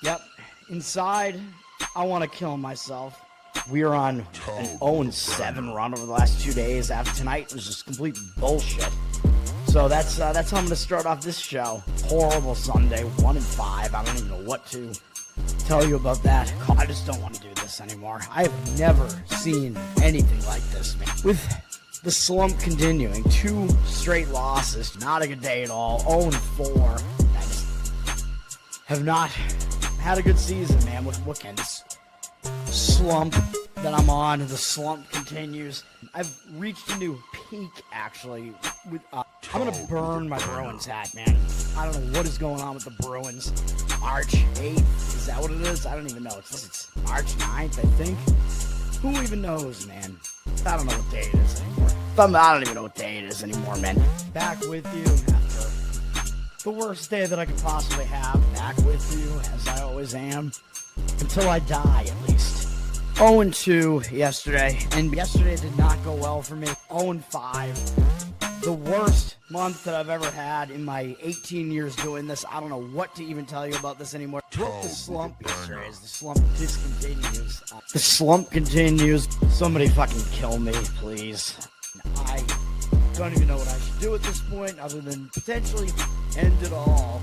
Yep. Inside, I want to kill myself. We are on an 0-7 run over the last 2 days. After tonight was just complete bullshit. So that's how I'm going to start off this show. Horrible Sunday, 1-5. I don't even know what to tell you about that. I just don't want to do this anymore. I have never seen anything like this, man. With the slump continuing, 2 straight losses, not a good day at all. 0-4. I just have not had a good season, man. What can this slump that I'm on? The slump continues. I've reached a new peak, actually. I'm gonna burn my Bruins hat, man. I don't know what is going on with the Bruins. March 8th, is that what it is? I don't even know. It's March 9th, I think. Who even knows, man? I don't know what day it is anymore. I don't even know what day it is anymore, man. Back with you after the worst day that I could possibly have. Back with you, as I always am. Until I die, at least. 0-2 yesterday, and yesterday did not go well for me. 0-5. The worst month that I've ever had in my 18 years doing this. I don't know what to even tell you about this anymore. What the slump yesterday is. The slump discontinues. The slump continues. Somebody fucking kill me, please. I don't even know what I should do at this point other than potentially end it all.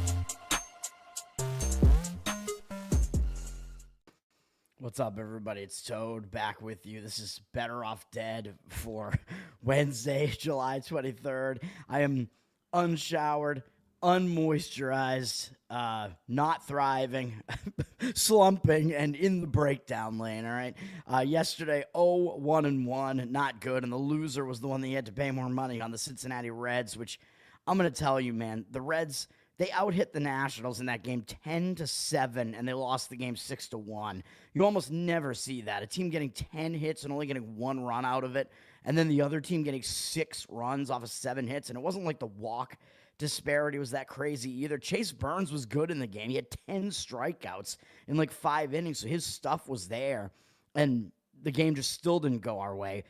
What's up, everybody? It's Toad back with you. This is Bettor Off Dead for Wednesday, July 23rd. I am unshowered, unmoisturized, not thriving, slumping, and in the breakdown lane, all right? Yesterday, 0-1-1, not good, and the loser was the one that you had to pay more money on, the Cincinnati Reds, which I'm going to tell you, man, the Reds, they out-hit the Nationals in that game 10-7, and they lost the game 6-1. You almost never see that. A team getting 10 hits and only getting 1 run out of it, and then the other team getting 6 runs off of 7 hits, and it wasn't like the walk disparity was that crazy either. Chase Burns was good in the game. He had 10 strikeouts in like 5 innings, so his stuff was there, and the game just still didn't go our way.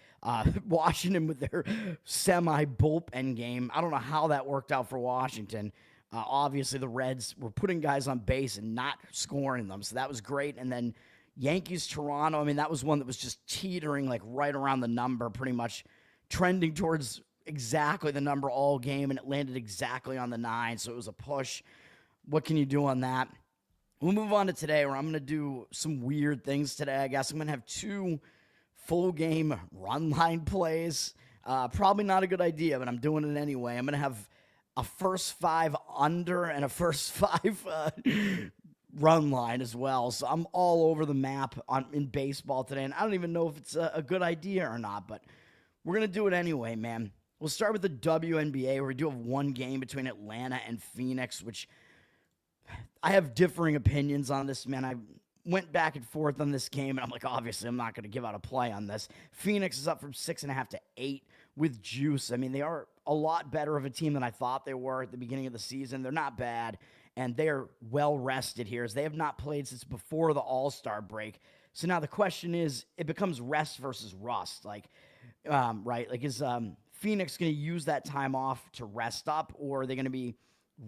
Washington with their semi-bullpen game, I don't know how that worked out for Washington. Obviously, the Reds were putting guys on base and not scoring them, so that was great. And then Yankees, Toronto, I mean, that was one that was just teetering like right around the number, pretty much trending towards exactly the number all game, and it landed exactly on the 9, so it was a push. What can you do on that? We'll move on to today, where I'm going to do some weird things today, I guess. I'm going to have 2 full-game run line plays. Probably not a good idea, but I'm doing it anyway. I'm going to have a first 5 under and a first 5 run line as well. So I'm all over the map in baseball today, and I don't even know if it's a good idea or not, but we're going to do it anyway, man. We'll start with the WNBA, where we do have 1 game between Atlanta and Phoenix, which I have differing opinions on this, man. I went back and forth on this game, and I'm like, obviously, I'm not going to give out a play on this. Phoenix is up from 6.5 to 8 with juice. I mean, they are a lot better of a team than I thought they were at the beginning of the season. They're not bad, and they are well-rested here, as they have not played since before the All-Star break. So now the question is, it becomes rest versus rust. Like, right? Like, is Phoenix going to use that time off to rest up, or are they going to be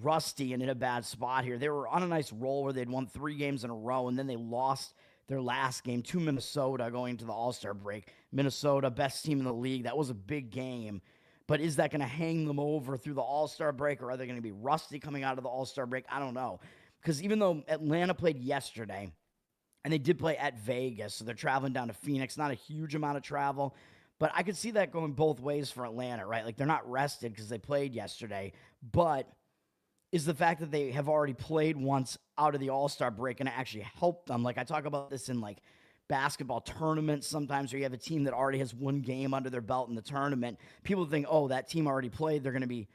rusty and in a bad spot here? They were on a nice roll where they'd won 3 games in a row, and then they lost their last game to Minnesota going into the All-Star break. Minnesota, best team in the league. That was a big game. But is that going to hang them over through the All-Star break, or are they going to be rusty coming out of the All-Star break? I don't know. Because even though Atlanta played yesterday, and they did play at Vegas, so they're traveling down to Phoenix, not a huge amount of travel, but I could see that going both ways for Atlanta, right? Like, they're not rested because they played yesterday, but is the fact that they have already played once out of the All-Star break going to actually help them? Like, I talk about this in, like, basketball tournaments sometimes, where you have a team that already has 1 game under their belt in the tournament. People think, oh, that team already played, they're going to be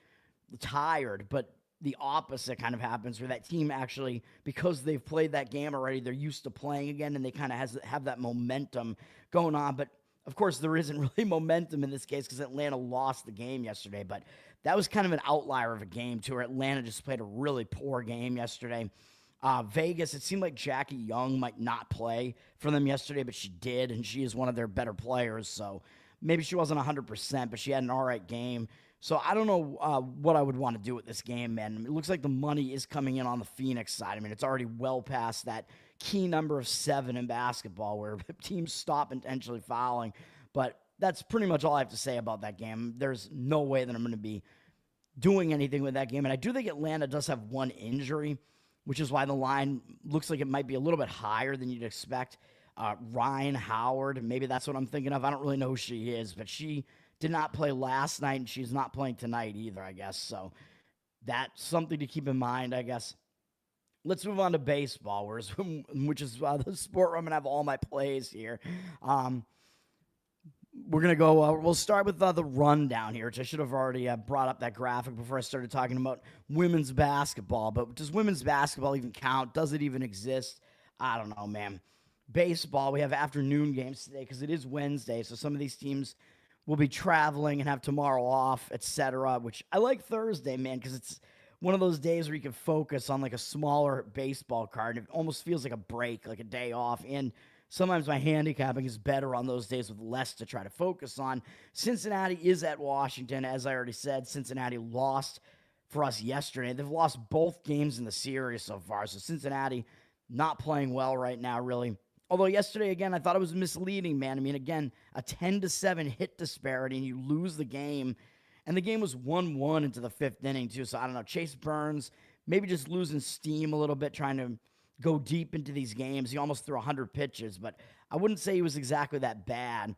tired, but the opposite kind of happens, where that team actually, because they've played that game already, they're used to playing again, and they kind of have that momentum going on. But of course, there isn't really momentum in this case because Atlanta lost the game yesterday, but that was kind of an outlier of a game, too, where Atlanta just played a really poor game yesterday. Vegas, it seemed like Jackie Young might not play for them yesterday, but she did, and she is one of their better players, so maybe she wasn't 100%, but she had an all right game. So I don't know what I would want to do with this game, man. It looks like the money is coming in on the Phoenix side. I mean, it's already well past that key number of 7 in basketball where teams stop intentionally fouling. But that's pretty much all I have to say about that game. There's no way that I'm going to be doing anything with that game. And I do think Atlanta does have one injury, which is why the line looks like it might be a little bit higher than you'd expect. Ryan Howard, maybe that's what I'm thinking of. I don't really know who she is, but she did not play last night, and she's not playing tonight either, I guess. So that's something to keep in mind, I guess. Let's move on to baseball, which is the sport where I'm going to have all my plays here. We're going to go, we'll start with the rundown here, which I should have already brought up that graphic before I started talking about women's basketball. But does women's basketball even count? Does it even exist? I don't know, man. Baseball, we have afternoon games today because it is Wednesday, so some of these teams will be traveling and have tomorrow off, etc., which I like Thursday, man, because it's one of those days where you can focus on like a smaller baseball card. It almost feels like a break, like a day off, and sometimes my handicapping is better on those days with less to try to focus on. Cincinnati is at Washington. As I already said, Cincinnati lost for us yesterday. They've lost both games in the series so far, so Cincinnati not playing well right now, really. Although yesterday, again, I thought it was misleading, man. I mean, again, a 10-7 hit disparity, and you lose the game. And the game was 1-1 into the 5th inning, too. So, I don't know, Chase Burns maybe just losing steam a little bit, trying to go deep into these games. He almost threw 100 pitches, but I wouldn't say he was exactly that bad.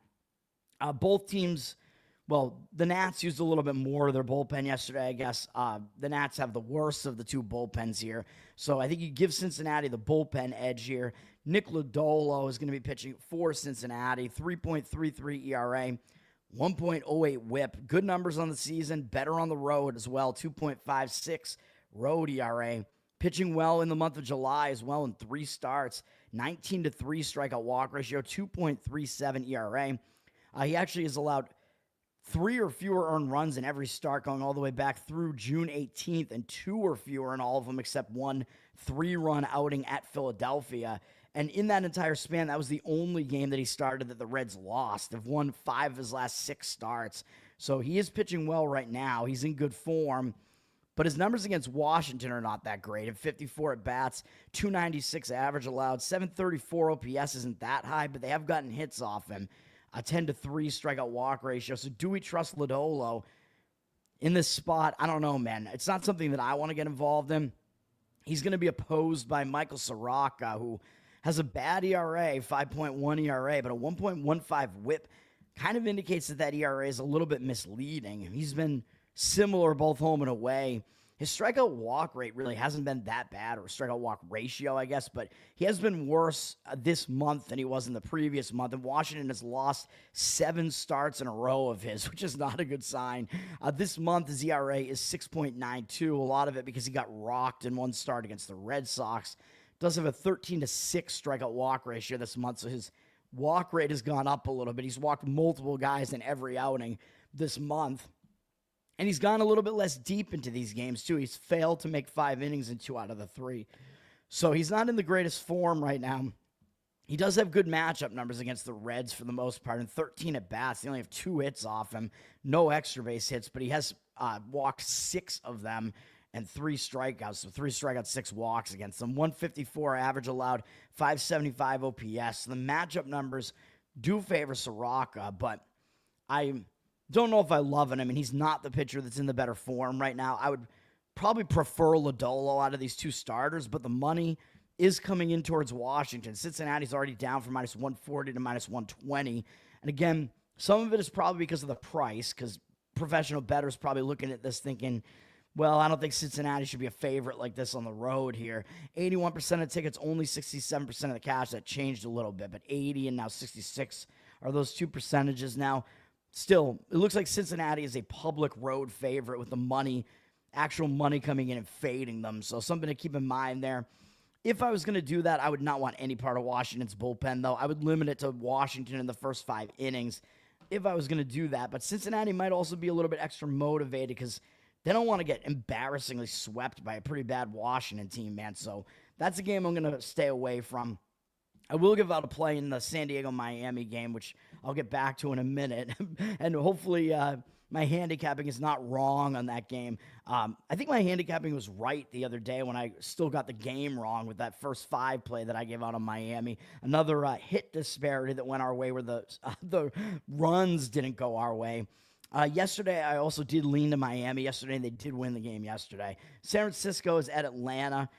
Both teams, well, the Nats used a little bit more of their bullpen yesterday, I guess. The Nats have the worst of the two bullpens here. So I think you give Cincinnati the bullpen edge here. Nick Lodolo is going to be pitching for Cincinnati. 3.33 ERA, 1.08 whip. Good numbers on the season. Better on the road as well. 2.56 road ERA. Pitching well in the month of July as well in 3 starts. 19-3 strikeout walk ratio. 2.37 ERA. He actually has allowed 3 or fewer earned runs in every start going all the way back through June 18th, and 2 or fewer in all of them except one 3-run outing at Philadelphia. And in that entire span, that was the only game that he started that the Reds lost. They've won 5 of his last 6 starts. So he is pitching well right now. He's in good form. But his numbers against Washington are not that great. At 54 at-bats, 296 average allowed, 734 OPS isn't that high, but they have gotten hits off him. A 10-3 strikeout walk ratio. So do we trust Lodolo in this spot? I don't know, man. It's not something that I want to get involved in. He's going to be opposed by Michael Soroka, who has a bad ERA, 5.1 ERA, but a 1.15 whip. Kind of indicates that ERA is a little bit misleading. He's been similar both home and away. His strikeout walk rate really hasn't been that bad, or strikeout walk ratio, I guess, but he has been worse this month than he was in the previous month. And Washington has lost 7 starts in a row of his, which is not a good sign. This month, his ERA is 6.92, a lot of it because he got rocked in 1 start against the Red Sox. Does have a 13-6 strikeout walk ratio this month, so his walk rate has gone up a little bit. He's walked multiple guys in every outing this month. And he's gone a little bit less deep into these games, too. He's failed to make 5 innings in 2 out of the 3. So he's not in the greatest form right now. He does have good matchup numbers against the Reds for the most part. And 13 at-bats, they only have 2 hits off him. No extra base hits, but he has walked 6 of them and 3 strikeouts. So 3 strikeouts, 6 walks against them. 154 average allowed, 575 OPS. So the matchup numbers do favor Soroka, but I don't know if I love it. I mean, he's not the pitcher that's in the better form right now. I would probably prefer Lodolo out of these 2 starters, but the money is coming in towards Washington. Cincinnati's already down from -140 to -120. And again, some of it is probably because of the price, because professional bettors probably looking at this thinking, well, I don't think Cincinnati should be a favorite like this on the road here. 81% of tickets, only 67% of the cash. That changed a little bit, but 80 and now 66 are those 2 percentages now. Still, it looks like Cincinnati is a public road favorite with the money, actual money coming in and fading them. So something to keep in mind there. If I was going to do that, I would not want any part of Washington's bullpen, though. I would limit it to Washington in the first 5 innings if I was going to do that. But Cincinnati might also be a little bit extra motivated because they don't want to get embarrassingly swept by a pretty bad Washington team, man. So that's a game I'm going to stay away from. I will give out a play in the San Diego-Miami game, which I'll get back to in a minute. And hopefully my handicapping is not wrong on that game. I think my handicapping was right the other day when I still got the game wrong with that first 5 play that I gave out on Miami. Another hit disparity that went our way where the runs didn't go our way. Yesterday, I also did lean to Miami yesterday, and they did win the game yesterday. San Francisco is at Atlanta.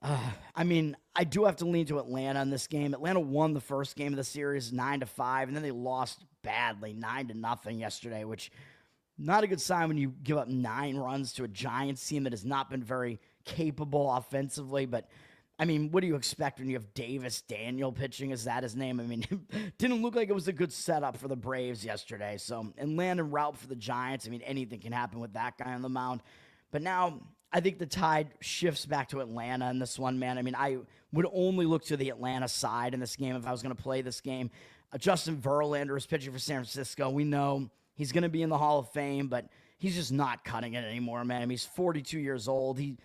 I do have to lean to Atlanta in this game. Atlanta won the first game of the series 9-5, and then they lost badly 9-0 yesterday, which not a good sign when you give up 9 runs to a Giants team that has not been very capable offensively. But what do you expect when you have Davis Daniel pitching? Is that his name? It didn't look like it was a good setup for the Braves yesterday. So, and Landon Rout for the Giants. Anything can happen with that guy on the mound. But now I think the tide shifts back to Atlanta in this one, man. I would only look to the Atlanta side in this game if I was going to play this game. Justin Verlander is pitching for San Francisco. We know he's going to be in the Hall of Fame, but he's just not cutting it anymore, man. He's 42 years old. He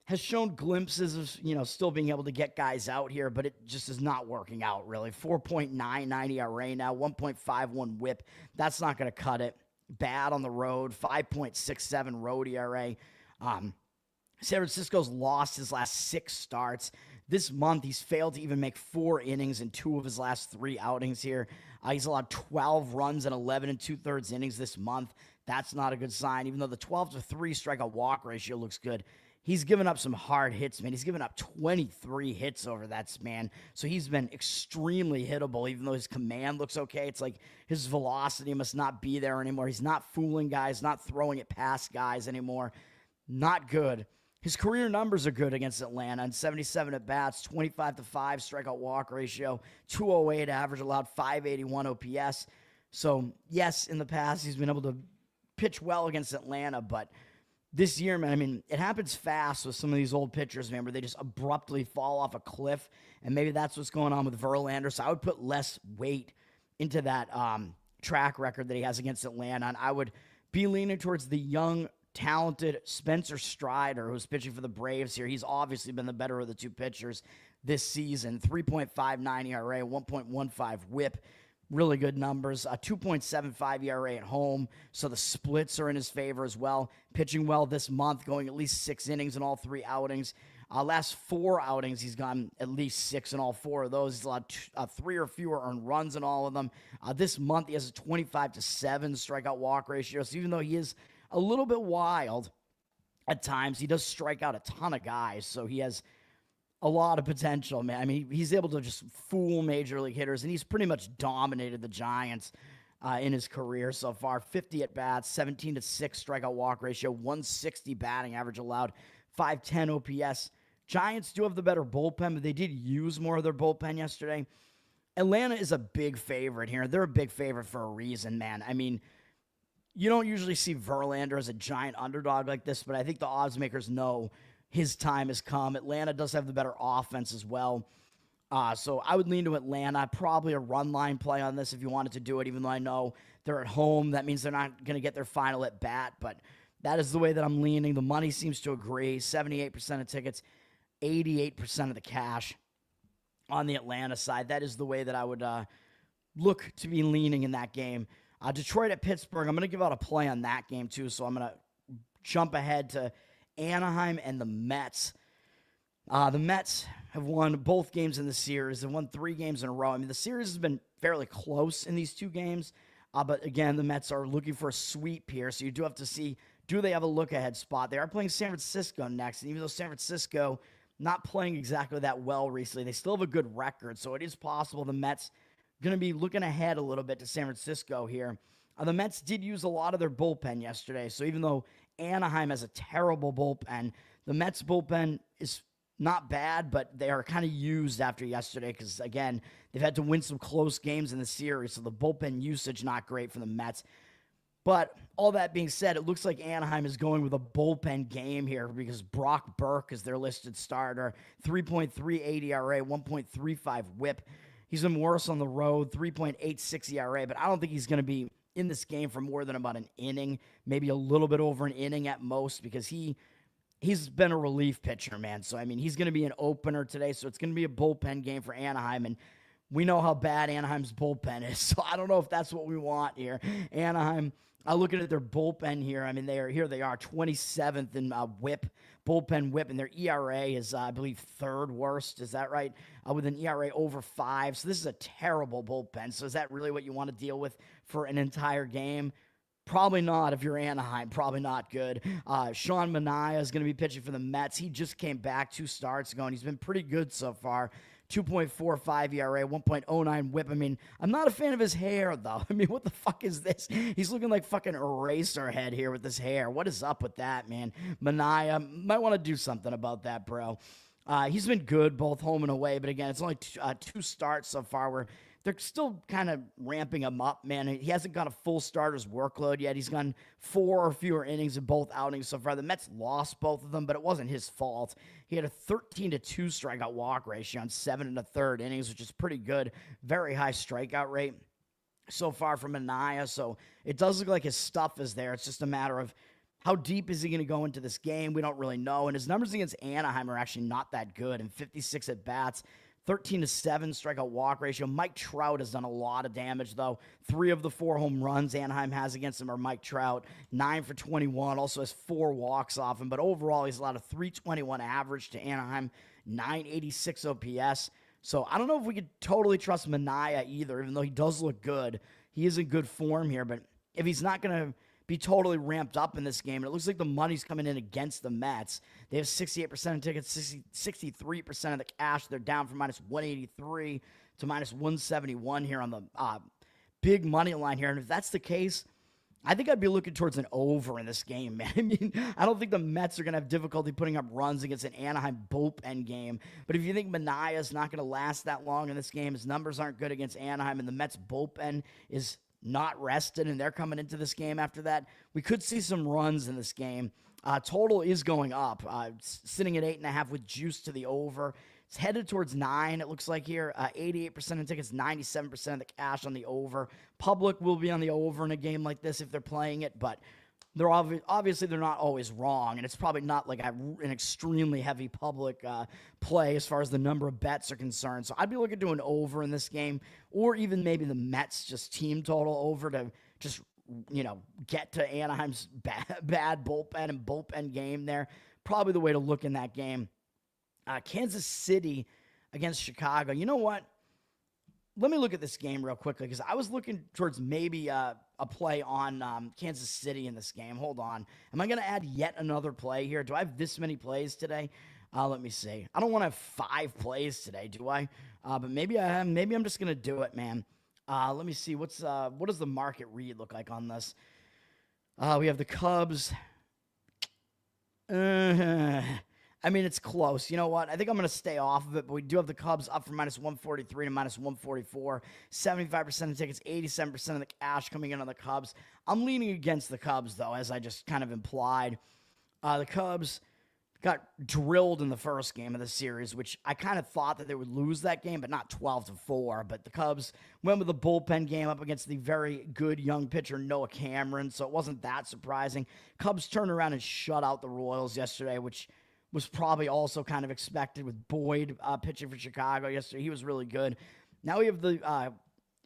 has shown glimpses of, still being able to get guys out here, but it just is not working out, really. 4.99 ERA now, 1.51 whip. That's not going to cut it. Bad on the road, 5.67 road ERA. San Francisco's lost his last 6 starts. This month, he's failed to even make 4 innings in 2 of his last 3 outings here. He's allowed 12 runs in 11 2/3 innings this month. That's not a good sign, even though the 12-3 strikeout walk ratio looks good. He's given up some hard hits, man. He's given up 23 hits over that span. So he's been extremely hittable, even though his command looks okay. It's like his velocity must not be there anymore. He's not fooling guys, not throwing it past guys anymore. Not good. His career numbers are good against Atlanta. And 77 at-bats, 25-5 strikeout walk ratio, 208 average allowed, 581 OPS. So, yes, in the past, he's been able to pitch well against Atlanta, but this year, man, it happens fast with some of these old pitchers, man, where they just abruptly fall off a cliff, and maybe that's what's going on with Verlander. So I would put less weight into that track record that he has against Atlanta, and I would be leaning towards the young, talented Spencer Strider, who's pitching for the Braves here. He's obviously been the better of the 2 pitchers this season. 3.59 ERA, 1.15 whip. Really good numbers. 2.75 ERA at home, so the splits are in his favor as well. Pitching well this month, going at least 6 innings in all 3 outings. Last 4 outings, he's gone at least 6 in all 4 of those. He's allowed 3 or fewer earned runs in all of them. This month, he has a 25-7 strikeout walk ratio, so even though he is a little bit wild at times, he does strike out a ton of guys, so he has a lot of potential, man. He's able to just fool major league hitters, and he's pretty much dominated the Giants in his career so far. 50 at-bats, 17-6 strikeout walk ratio, 160 batting average allowed, 510 OPS. Giants do have the better bullpen, but they did use more of their bullpen yesterday. Atlanta is a big favorite here. They're a big favorite for a reason, man. You don't usually see Verlander as a giant underdog like this, but I think the odds makers know his time has come. Atlanta does have the better offense as well. So I would lean to Atlanta. Probably a run line play on this if you wanted to do it, even though I know they're at home. That means they're not going to get their final at bat, but that is the way that I'm leaning. The money seems to agree. 78% of tickets, 88% of the cash on the Atlanta side. That is the way that I would look to be leaning in that game. Detroit at Pittsburgh, I'm going to give out a play on that game too, so I'm going to jump ahead to Anaheim and the Mets. The Mets have won both games in the series. They've won 3 games in a row. The series has been fairly close in these 2 games. But again, the Mets are looking for a sweep here. So you do have to see, do they have a look-ahead spot? They are playing San Francisco next. And even though San Francisco not playing exactly that well recently, they still have a good record. So it is possible the Mets going to be looking ahead a little bit to San Francisco here. The Mets did use a lot of their bullpen yesterday. So even though Anaheim has a terrible bullpen, the Mets bullpen is not bad, but they are kind of used after yesterday because, again, they've had to win some close games in the series, so the bullpen usage not great for the Mets. But all that being said, it looks like Anaheim is going with a bullpen game here because Brock Burke is their listed starter, 3.38 ERA, 1.35 whip. He's been worse on the road, 3.86 ERA, but I don't think he's going to be in this game for more than about an inning, maybe a little bit over an inning at most, because he's been a relief pitcher, man. So, he's going to be an opener today, so it's going to be a bullpen game for Anaheim, and we know how bad Anaheim's bullpen is, so I don't know if that's what we want here. Anaheim Looking at their bullpen here, I mean, they are 27th in bullpen whip, and their ERA is, I believe, third worst. Is that right? With an ERA over 5. So this is a terrible bullpen. So is that really what you want to deal with for an entire game? Probably not if you're Anaheim. Probably not good. Sean Manaea is going to be pitching for the Mets. He just came back 2 starts ago, and he's been pretty good so far. 2.45 ERA, 1.09 whip. I mean, I'm not a fan of his hair, though. I mean, what the fuck is this? He's looking like fucking Eraserhead here with his hair. What is up with that, man? Manaea might want to do something about that, bro. He's been good both home and away, but again, it's only 2 starts so far where they're still kind of ramping him up, man. He hasn't got a full starter's workload yet. He's gone 4 or fewer innings in both outings so far. The Mets lost both of them, but it wasn't his fault. He had a 13-2 strikeout walk ratio on 7 1/3 innings, which is pretty good. Very high strikeout rate so far from Manaea, so it does look like his stuff is there. It's just a matter of how deep is he going to go into this game? We don't really know. And his numbers against Anaheim are actually not that good. In 56 at-bats, 13-7 strikeout walk ratio. Mike Trout has done a lot of damage, though. 3 of the 4 home runs Anaheim has against him are Mike Trout. 9 for 21. Also has 4 walks off him. But overall, he's allowed a 321 average to Anaheim. 986 OPS. So I don't know if we could totally trust Manaea either, even though he does look good. He is in good form here. But if he's not going to be totally ramped up in this game, and it looks like the money's coming in against the Mets. They have 68% of tickets, 63% of the cash. They're down from minus 183 to minus 171 here on the big money line here. And if that's the case, I think I'd be looking towards an over in this game, man. I mean, I don't think the Mets are going to have difficulty putting up runs against an Anaheim bullpen game. But if you think Manaea's not going to last that long in this game, his numbers aren't good against Anaheim, and the Mets bullpen is not rested, and they're coming into this game after that, we could see some runs in this game. Total is going up, sitting at 8.5 with juice to the over. It's headed towards 9, it looks like here. 88% of tickets, 97% of the cash on the over. Public will be on the over in a game like this if they're playing it, but they're obviously they're not always wrong, and it's probably not like an extremely heavy public play as far as the number of bets are concerned. So I'd be looking to an over in this game, or even maybe the Mets just team total over to just, get to Anaheim's bad bullpen and bullpen game there. Probably the way to look in that game. Kansas City against Chicago. You know what? Let me look at this game real quickly because I was looking towards maybe a play on Kansas City in this game. Hold on. Am I going to add yet another play here? Do I have this many plays today? Let me see. I don't want to have 5 plays today, do I? But maybe I am. Maybe I'm just going to do it, man. Let me see. What does the market read look like on this? We have the Cubs. I mean, it's close. You know what? I think I'm going to stay off of it, but we do have the Cubs up from minus 143 to minus 144. 75% of tickets, 87% of the cash coming in on the Cubs. I'm leaning against the Cubs, though, as I just kind of implied. The Cubs got drilled in the first game of the series, which I kind of thought that they would lose that game, but not 12-4. But the Cubs went with a bullpen game up against the very good young pitcher Noah Cameron, so it wasn't that surprising. Cubs turned around and shut out the Royals yesterday, which was probably also kind of expected with Boyd pitching for Chicago yesterday. He was really good. Now we have the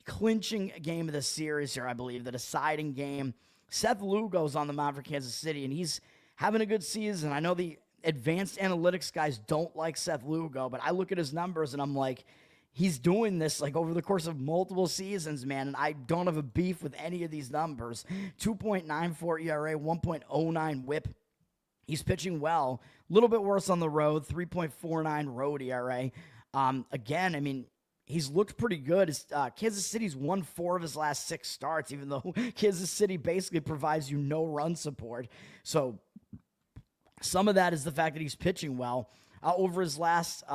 clinching game of the series here, I believe, the deciding game. Seth Lugo's on the mound for Kansas City, and he's having a good season. I know the advanced analytics guys don't like Seth Lugo, but I look at his numbers, and I'm like, he's doing this like over the course of multiple seasons, man, and I don't have a beef with any of these numbers. 2.94 ERA, 1.09 whip. He's pitching well. A little bit worse on the road, 3.49 road ERA. Again, I mean, he's looked pretty good. Kansas City's won 4 of his last 6 starts, even though Kansas City basically provides you no run support. So some of that is the fact that he's pitching well. Over his last,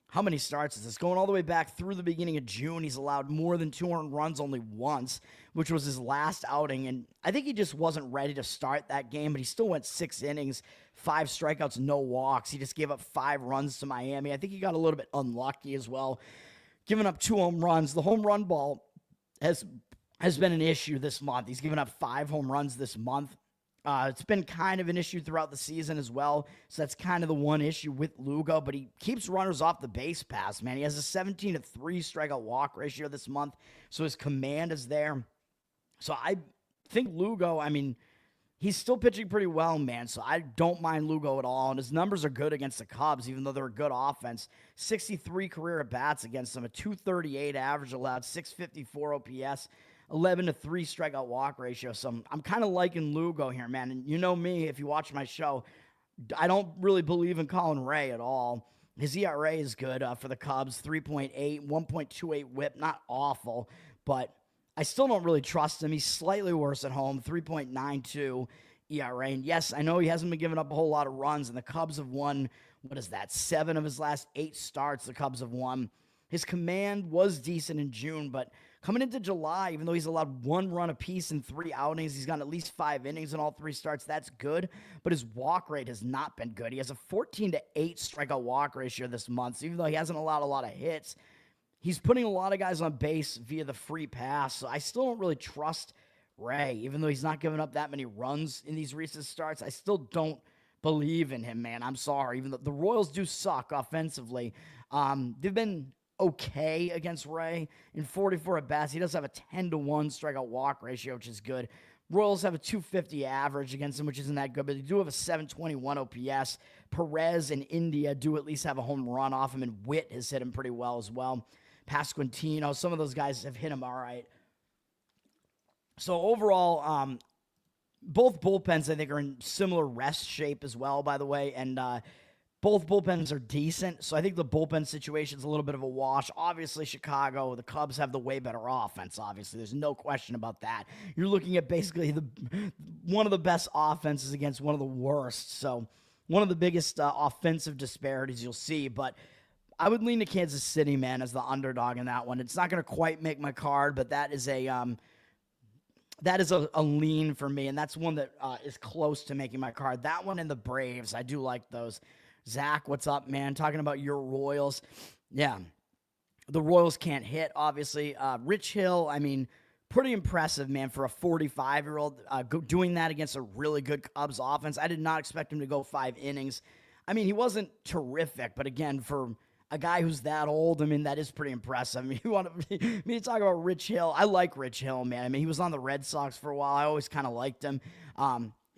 how many starts is this? Going all the way back through the beginning of June, he's allowed more than 200 runs only once, which was his last outing. And I think he just wasn't ready to start that game, but he still went 6 innings, 5 strikeouts, no walks. He just gave up 5 runs to Miami. I think he got a little bit unlucky as well, giving up 2 home runs. The home run ball has been an issue this month. He's given up 5 home runs this month. It's been kind of an issue throughout the season as well, so that's kind of the one issue with Lugo, but he keeps runners off the base pass, man. He has a 17-3 strikeout walk ratio this month, so his command is there. So think Lugo, I mean, he's still pitching pretty well, man, so I don't mind Lugo at all, and his numbers are good against the Cubs, even though they're a good offense. 63 career at-bats against them, a 238 average allowed, 654 OPS, 11-3 strikeout walk ratio, so I'm kind of liking Lugo here, man, and you know me, if you watch my show, I don't really believe in Colin Ray at all. His ERA is good for the Cubs, 3.8, 1.28 whip, not awful, but I still don't really trust him. He's slightly worse at home, 3.92 ERA. And yes, I know he hasn't been giving up a whole lot of runs, and the Cubs have won, 7 of his last 8 starts the Cubs have won. His command was decent in June, but coming into July, even though he's allowed 1 run apiece in 3 outings, he's gotten at least 5 innings in all 3 starts. That's good, but his walk rate has not been good. He has a 14-8 strikeout walk ratio this month, so even though he hasn't allowed a lot of hits, he's putting a lot of guys on base via the free pass, so I still don't really trust Ray. Even though he's not giving up that many runs in these recent starts, I still don't believe in him, man. I'm sorry. Even though the Royals do suck offensively, they've been okay against Ray. In 44 at-bats, he does have a 10-1 strikeout walk ratio, which is good. Royals have a 250 average against him, which isn't that good, but they do have a 721 OPS. Perez and India do at least have a home run off him, and Witt has hit him pretty well as well. Pasquantino, some of those guys have hit him all right. So overall, both bullpens, I think, are in similar rest shape as well, by the way, and both bullpens are decent, so I think the bullpen situation is a little bit of a wash. Obviously, Chicago, the Cubs have the way better offense, obviously. There's no question about that. You're looking at basically one of the best offenses against one of the worst, so one of the biggest offensive disparities you'll see, but I would lean to Kansas City, man, as the underdog in that one. It's not going to quite make my card, but that is a lean for me, and that's one that is close to making my card. That one and the Braves, I do like those. Zach, what's up, man? Talking about your Royals. Yeah, the Royals can't hit, obviously. Rich Hill, I mean, pretty impressive, man, for a 45-year-old doing that against a really good Cubs offense. I did not expect him to go 5 innings. I mean, he wasn't terrific, but again, for a guy who's that old, I mean, that is pretty impressive. I mean, you want me to talk about Rich Hill? I like Rich Hill, man. I mean, he was on the Red Sox for a while. I always kind of liked him.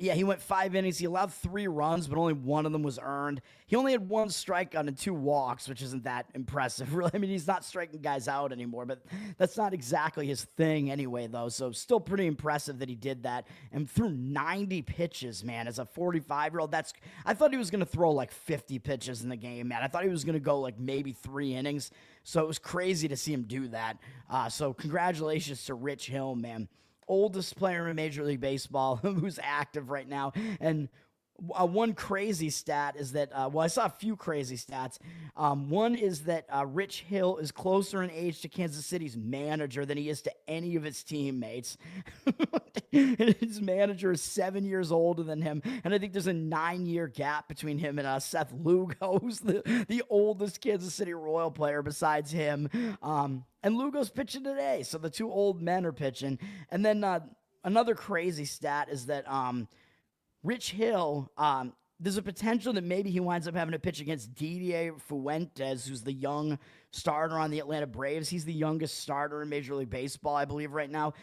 Yeah, he went 5 innings. He allowed 3 runs, but only 1 of them was earned. He only had 1 strikeout and 2 walks, which isn't that impressive, really. I mean, he's not striking guys out anymore, but that's not exactly his thing anyway, though. So still pretty impressive that he did that and threw 90 pitches, man, as a 45-year-old. I thought he was going to throw like 50 pitches in the game, man. I thought he was going to go like maybe 3 innings. So it was crazy to see him do that. So congratulations to Rich Hill, man. Oldest player in Major League Baseball who's active right now. And one crazy stat is that, I saw a few crazy stats. One is that Rich Hill is closer in age to Kansas City's manager than he is to any of his teammates. His manager is 7 years older than him, and I think there's a 9-year gap between him and Seth Lugo, who's the oldest Kansas City Royal player besides him. And Lugo's pitching today, so the 2 old men are pitching. And then another crazy stat is that Rich Hill, there's a potential that maybe he winds up having to pitch against Didier Fuentes, who's the young starter on the Atlanta Braves. He's the youngest starter in Major League Baseball, I believe, right now.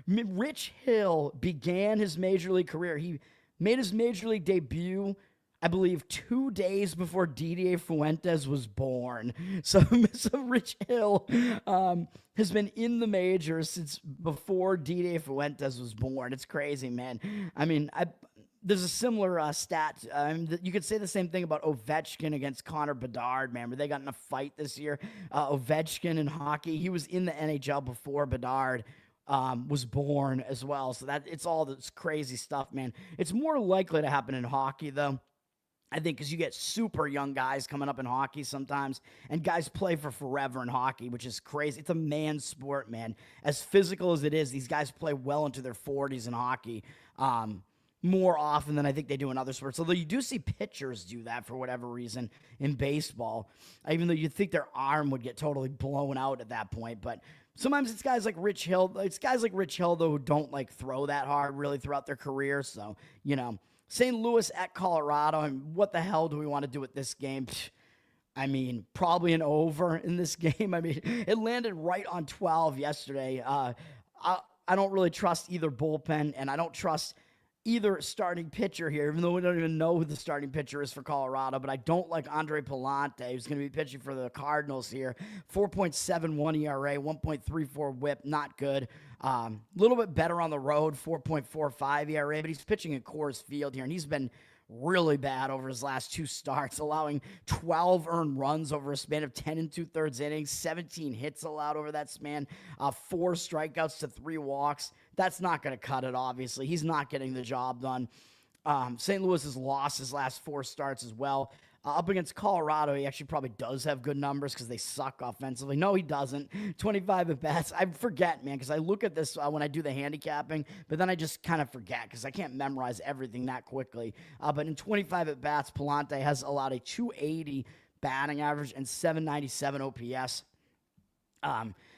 Rich Hill began his Major League career. He made his Major League debut, I believe, 2 days before Didier Fuentes was born. So Rich Hill has been in the majors since before Didier Fuentes was born. It's crazy, man. I mean, there's a similar stat. You could say the same thing about Ovechkin against Connor Bedard, man, where they got in a fight this year. Ovechkin in hockey, he was in the NHL before Bedard was born as well. So it's all this crazy stuff, man. It's more likely to happen in hockey, though. I think because you get super young guys coming up in hockey sometimes, and guys play for forever in hockey, which is crazy. It's a man's sport, man. As physical as it is, these guys play well into their 40s in hockey more often than I think they do in other sports. Although you do see pitchers do that for whatever reason in baseball, even though you'd think their arm would get totally blown out at that point. But sometimes it's guys like Rich Hill. It's guys like Rich Hill, though, who don't like throw that hard really throughout their career. So, you know. St. Louis at Colorado, and what the hell do we want to do with this game? I mean, probably an over in this game. I mean, it landed right on 12 yesterday. I I don't really trust either bullpen, and I don't trust either starting pitcher here, even though we don't even know who the starting pitcher is for Colorado. But I don't like Andre Pallante, who's going to be pitching for the Cardinals here. 4.71 ERA, 1.34 whip, not good. A little bit better on the road, 4.45 ERA, but he's pitching at Coors Field here, and he's been really bad over his last 2 starts, allowing 12 earned runs over a span of 10 2/3 innings, 17 hits allowed over that span, 4 strikeouts to 3 walks. That's not going to cut it, obviously. He's not getting the job done. St. Louis has lost his last 4 starts as well. Up against Colorado, he actually probably does have good numbers because they suck offensively. No, he doesn't. 25 at bats. I forget, man, because I look at this when I do the handicapping, but then I just kind of forget because I can't memorize everything that quickly. But in 25 at bats, Pallante has allowed a 280 batting average and 797 OPS.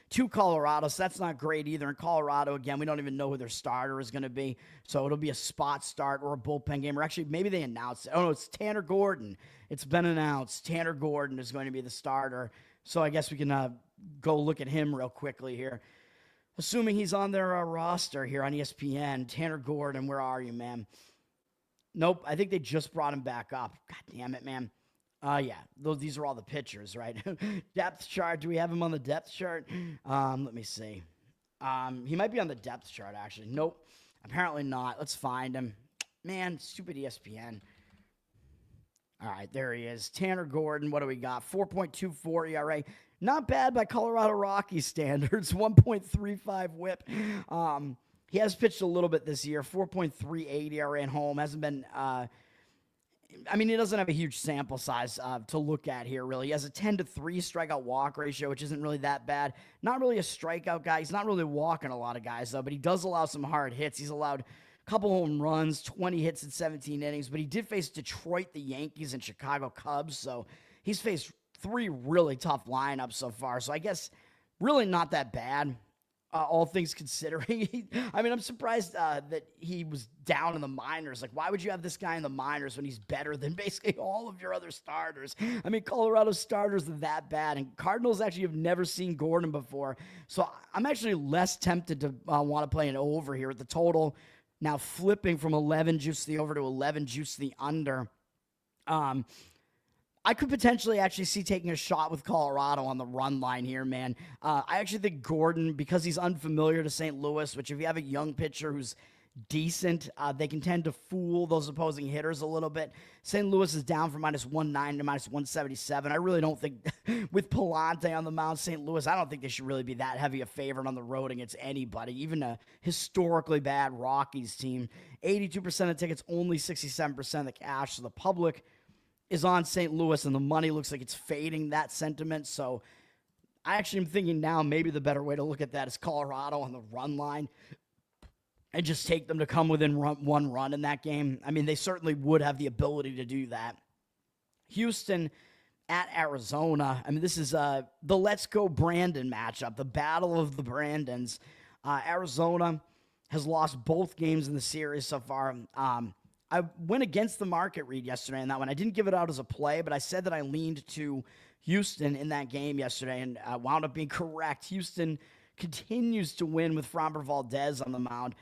To Colorado, so that's not great either. In Colorado, again, we don't even know who their starter is going to be, so it'll be a spot start or a bullpen game, or actually maybe they announced it. Oh, no, it's Tanner Gordon. It's been announced. Tanner Gordon is going to be the starter, so I guess we can go look at him real quickly here. Assuming he's on their roster here on ESPN, Tanner Gordon, where are you, man? Nope, I think they just brought him back up. God damn it, man. Yeah, these are all the pitchers, right? Depth chart. Do we have him on the depth chart? Let me see. He might be on the depth chart, actually. Nope, apparently not. Let's find him. Man, stupid ESPN. All right, there he is. Tanner Gordon, what do we got? 4.24 ERA. Not bad by Colorado Rockies standards. 1.35 whip. He has pitched a little bit this year. 4.38 ERA at home. Hasn't been... he doesn't have a huge sample size to look at here, really. He has a 10-3 strikeout walk ratio, which isn't really that bad. Not really a strikeout guy. He's not really walking a lot of guys, though, but he does allow some hard hits. He's allowed a couple home runs, 20 hits in 17 innings, but he did face Detroit, the Yankees, and Chicago Cubs, so he's faced 3 really tough lineups so far, so I guess really not that bad. All things considering. I'm surprised that he was down in the minors. Like, why would you have this guy in the minors when he's better than basically all of your other starters? Colorado's starters are that bad, and Cardinals actually have never seen Gordon before. So I'm actually less tempted to want to play an over here with the total now flipping from 11 juice to the over to 11 juice to the under. I could potentially actually see taking a shot with Colorado on the run line here, man. I actually think Gordon, because he's unfamiliar to St. Louis, which if you have a young pitcher who's decent, they can tend to fool those opposing hitters a little bit. St. Louis is down from -190 to -177. I really don't think, with Pallante on the mound, St. Louis, I don't think they should really be that heavy a favorite on the road against anybody, even a historically bad Rockies team. 82% of tickets, only 67% of the cash, so the public is on St. Louis, and the money looks like it's fading that sentiment. So I actually am thinking now maybe the better way to look at that is Colorado on the run line and just take them to come within 1 run in that game. They certainly would have the ability to do that. Houston at Arizona. This is the Let's Go Brandon matchup, the battle of the Brandons. Arizona has lost both games in the series so far. I went against the market read yesterday in that one. I didn't give it out as a play, but I said that I leaned to Houston in that game yesterday and wound up being correct. Houston continues to win with Framber Valdez on the mound.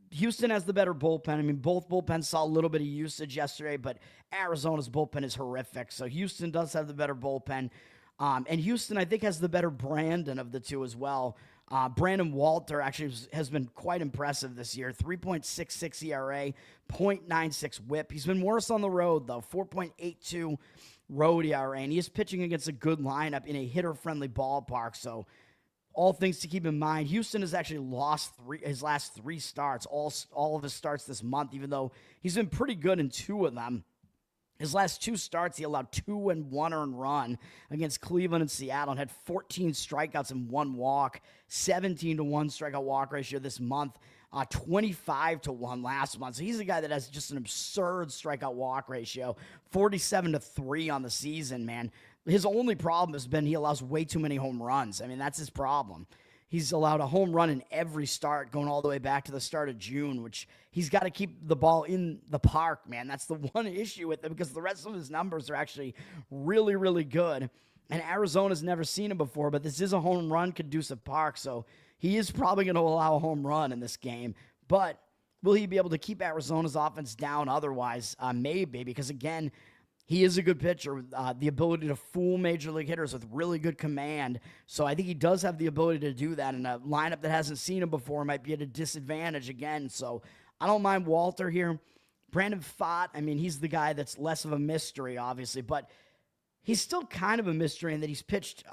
Houston has the better bullpen. Both bullpens saw a little bit of usage yesterday, but Arizona's bullpen is horrific. So Houston does have the better bullpen. And Houston, I think, has the better Brandon of the two as well. Brandon Walter actually has been quite impressive this year. 3.66 ERA, 0.96 whip. He's been worse on the road, though. 4.82 road ERA, and he is pitching against a good lineup in a hitter-friendly ballpark. So all things to keep in mind. Houston has actually lost his last 3 starts, all of his starts this month, even though he's been pretty good in 2 of them. His last 2 starts, he allowed 2 and 1 earned run against Cleveland and Seattle and had 14 strikeouts and 1 walk, 17-1 strikeout walk ratio this month, 25-1 last month. So he's a guy that has just an absurd strikeout walk ratio, 47-3 on the season, man. His only problem has been he allows way too many home runs. That's his problem. He's allowed a home run in every start going all the way back to the start of June, which he's got to keep the ball in the park, man. That's the one issue with him because the rest of his numbers are actually really, really good. And Arizona's never seen him before, but this is a home run conducive park, so he is probably going to allow a home run in this game. But will he be able to keep Arizona's offense down otherwise? Maybe, because again, he is a good pitcher with the ability to fool major league hitters with really good command. So I think he does have the ability to do that. And a lineup that hasn't seen him before might be at a disadvantage again. So I don't mind Walter here. Brandon Pfaadt, I mean, he's the guy that's less of a mystery, obviously. But he's still kind of a mystery in that he's pitched.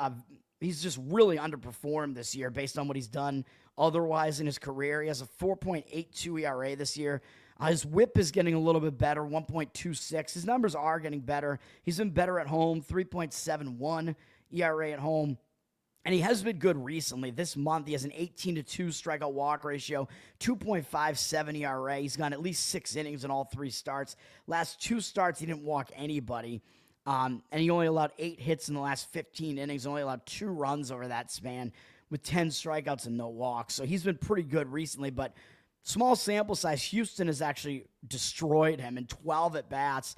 He's just really underperformed this year based on what he's done otherwise in his career. He has a 4.82 ERA this year. His whip is getting a little bit better, 1.26. His numbers are getting better. He's been better at home, 3.71 ERA at home. And he has been good recently. This month, he has an 18-2 strikeout walk ratio, 2.57 ERA. He's gone at least 6 innings in all 3 starts. Last 2 starts, he didn't walk anybody. And he only allowed 8 hits in the last 15 innings, only allowed 2 runs over that span with 10 strikeouts and no walks. So he's been pretty good recently, but small sample size. Houston has actually destroyed him in 12 at-bats.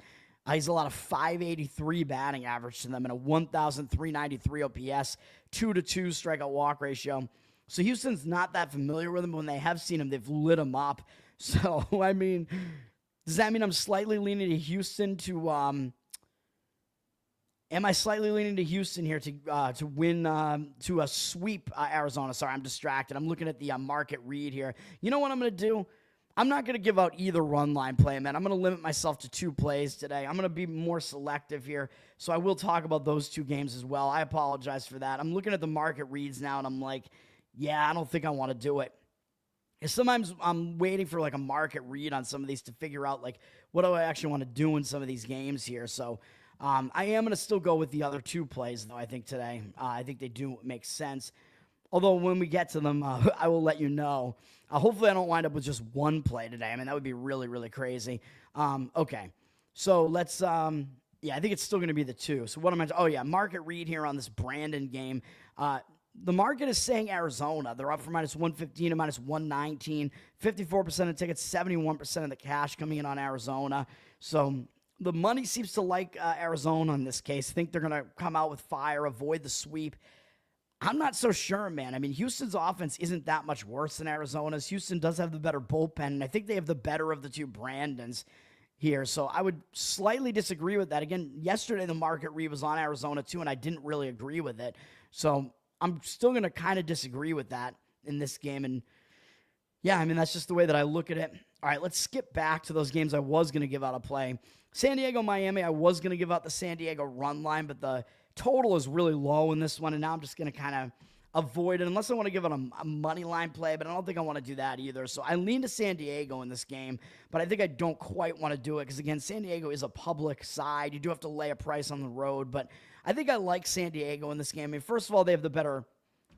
He's allowed a 583 batting average to them and a 1,393 OPS, 2-2 strikeout walk ratio. So Houston's not that familiar with him, but when they have seen him, they've lit him up. So, I mean, does that mean I'm slightly leaning to Houston to am I slightly leaning to Houston here to win, to sweep Arizona? Sorry, I'm distracted. I'm looking at the market read here. You know what I'm going to do? I'm not going to give out either run line play, man. I'm going to limit myself to 2 plays today. I'm going to be more selective here, so I will talk about those 2 games as well. I apologize for that. I'm looking at the market reads now, and I'm like, yeah, I don't think I want to do it. And sometimes I'm waiting for like a market read on some of these to figure out like what do I actually want to do in some of these games here. So I am going to still go with the other 2 plays, though, I think, today. I think they do make sense. Although when we get to them, I will let you know. Hopefully I don't wind up with just 1 play today. I mean, that would be really, really crazy. Okay. So let's, yeah, I think it's still going to be the 2. So what am I, oh yeah, market read here on this Brandon game. The market is saying Arizona. They're up from -115 to -119. 54% of tickets, 71% of the cash coming in on Arizona. So the money seems to like Arizona in this case. Think they're going to come out with fire, avoid the sweep. I'm not so sure, man. I mean, Houston's offense isn't that much worse than Arizona's. Houston does have the better bullpen, and I think they have the better of the 2 Brandons here. So I would slightly disagree with that. Again, yesterday the market read was on Arizona too, and I didn't really agree with it. So I'm still going to kind of disagree with that in this game. And yeah, I mean, that's just the way that I look at it. All right, let's skip back to those games I was going to give out a play. San Diego, Miami, I was going to give out the San Diego run line, but the total is really low in this one, and now I'm just going to kind of avoid it unless I want to give it a money line play, but I don't think I want to do that either. So I lean to San Diego in this game, but I think I don't quite want to do it because, again, San Diego is a public side. You do have to lay a price on the road, but I think I like San Diego in this game. I mean, first of all, they have the better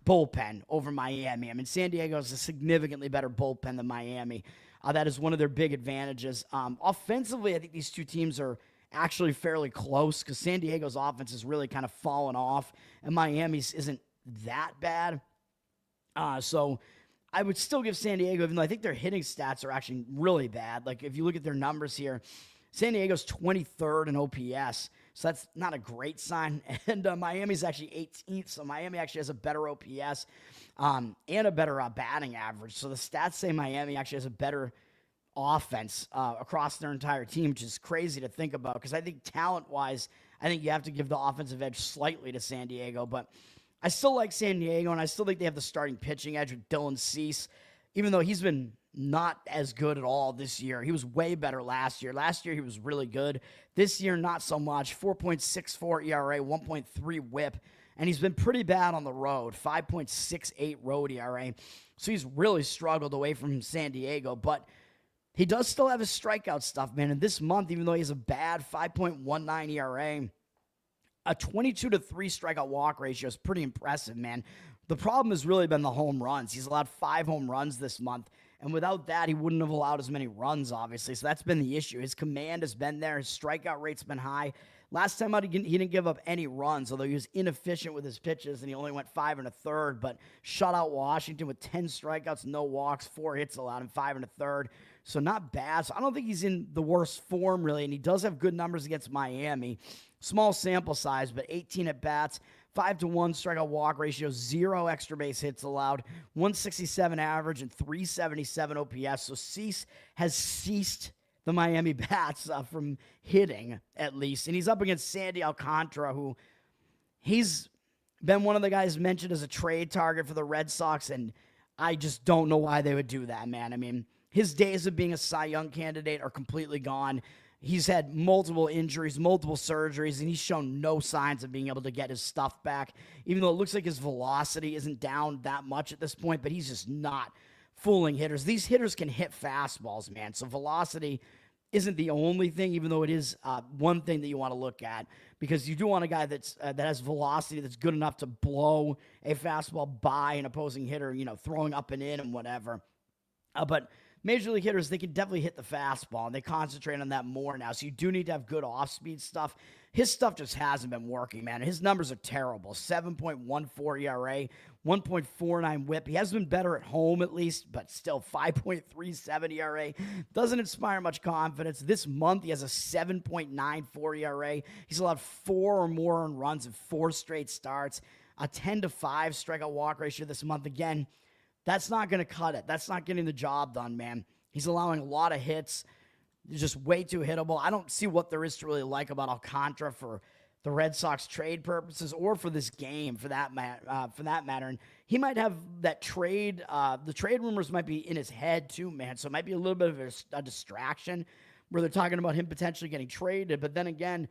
bullpen over Miami. I mean, San Diego is a significantly better bullpen than Miami. That is one of their big advantages. Offensively, I think these 2 teams are actually fairly close because San Diego's offense has really kind of fallen off, and Miami's isn't that bad. So I would still give San Diego, even though I think their hitting stats are actually really bad. Like, if you look at their numbers here, San Diego's 23rd in OPS, so that's not a great sign. And Miami's actually 18th, so Miami actually has a better OPS and a better batting average. So the stats say Miami actually has a better offense across their entire team, which is crazy to think about because I think talent-wise, I think you have to give the offensive edge slightly to San Diego, but I still like San Diego, and I still think they have the starting pitching edge with Dylan Cease, even though he's been not as good at all this year. He was way better last year. Last year, he was really good. This year, not so much. 4.64 ERA, 1.3 whip, and he's been pretty bad on the road, 5.68 road ERA. So he's really struggled away from San Diego, but he does still have his strikeout stuff, man. And this month, even though he has a bad 5.19 ERA, a 22-3 strikeout walk ratio is pretty impressive, man. The problem has really been the home runs. He's allowed 5 home runs this month, and without that, he wouldn't have allowed as many runs, obviously. So that's been the issue. His command has been there. His strikeout rate's been high. Last time out, he didn't give up any runs, although he was inefficient with his pitches, and he only went 5 1/3, but shut out Washington with 10 strikeouts, no walks, 4 hits allowed, and 5 1/3. So not bad. So I don't think he's in the worst form, really, and he does have good numbers against Miami. Small sample size, but 18 at bats, 5-1 strikeout walk ratio, 0 extra base hits allowed, 167 average, and 377 OPS. So Cease has ceased the Miami bats from hitting, at least. And he's up against Sandy Alcantara, who he's been one of the guys mentioned as a trade target for the Red Sox, and I just don't know why they would do that, man. I mean, his days of being a Cy Young candidate are completely gone. He's had multiple injuries, multiple surgeries, and he's shown no signs of being able to get his stuff back, even though it looks like his velocity isn't down that much at this point, but he's just not fooling hitters. These hitters can hit fastballs, man, so velocity isn't the only thing, even though it is one thing that you want to look at, because you do want a guy that has velocity that's good enough to blow a fastball by an opposing hitter, throwing up and in and whatever. But major league hitters, they can definitely hit the fastball, and they concentrate on that more now. So you do need to have good off-speed stuff. His stuff just hasn't been working, man. His numbers are terrible. 7.14 ERA, 1.49 whip. He has been better at home at least, but still 5.37 ERA. Doesn't inspire much confidence. This month, he has a 7.94 ERA. He's allowed 4 or more earned runs in 4 straight starts. A 10-5 strikeout walk ratio this month. Again, that's not going to cut it. That's not getting the job done, man. He's allowing a lot of hits. He's just way too hittable. I don't see what there is to really like about Alcantara for the Red Sox trade purposes or for this game, for that matter. And he might have that trade. The trade rumors might be in his head too, man. So it might be a little bit of a distraction where they're talking about him potentially getting traded. But then again,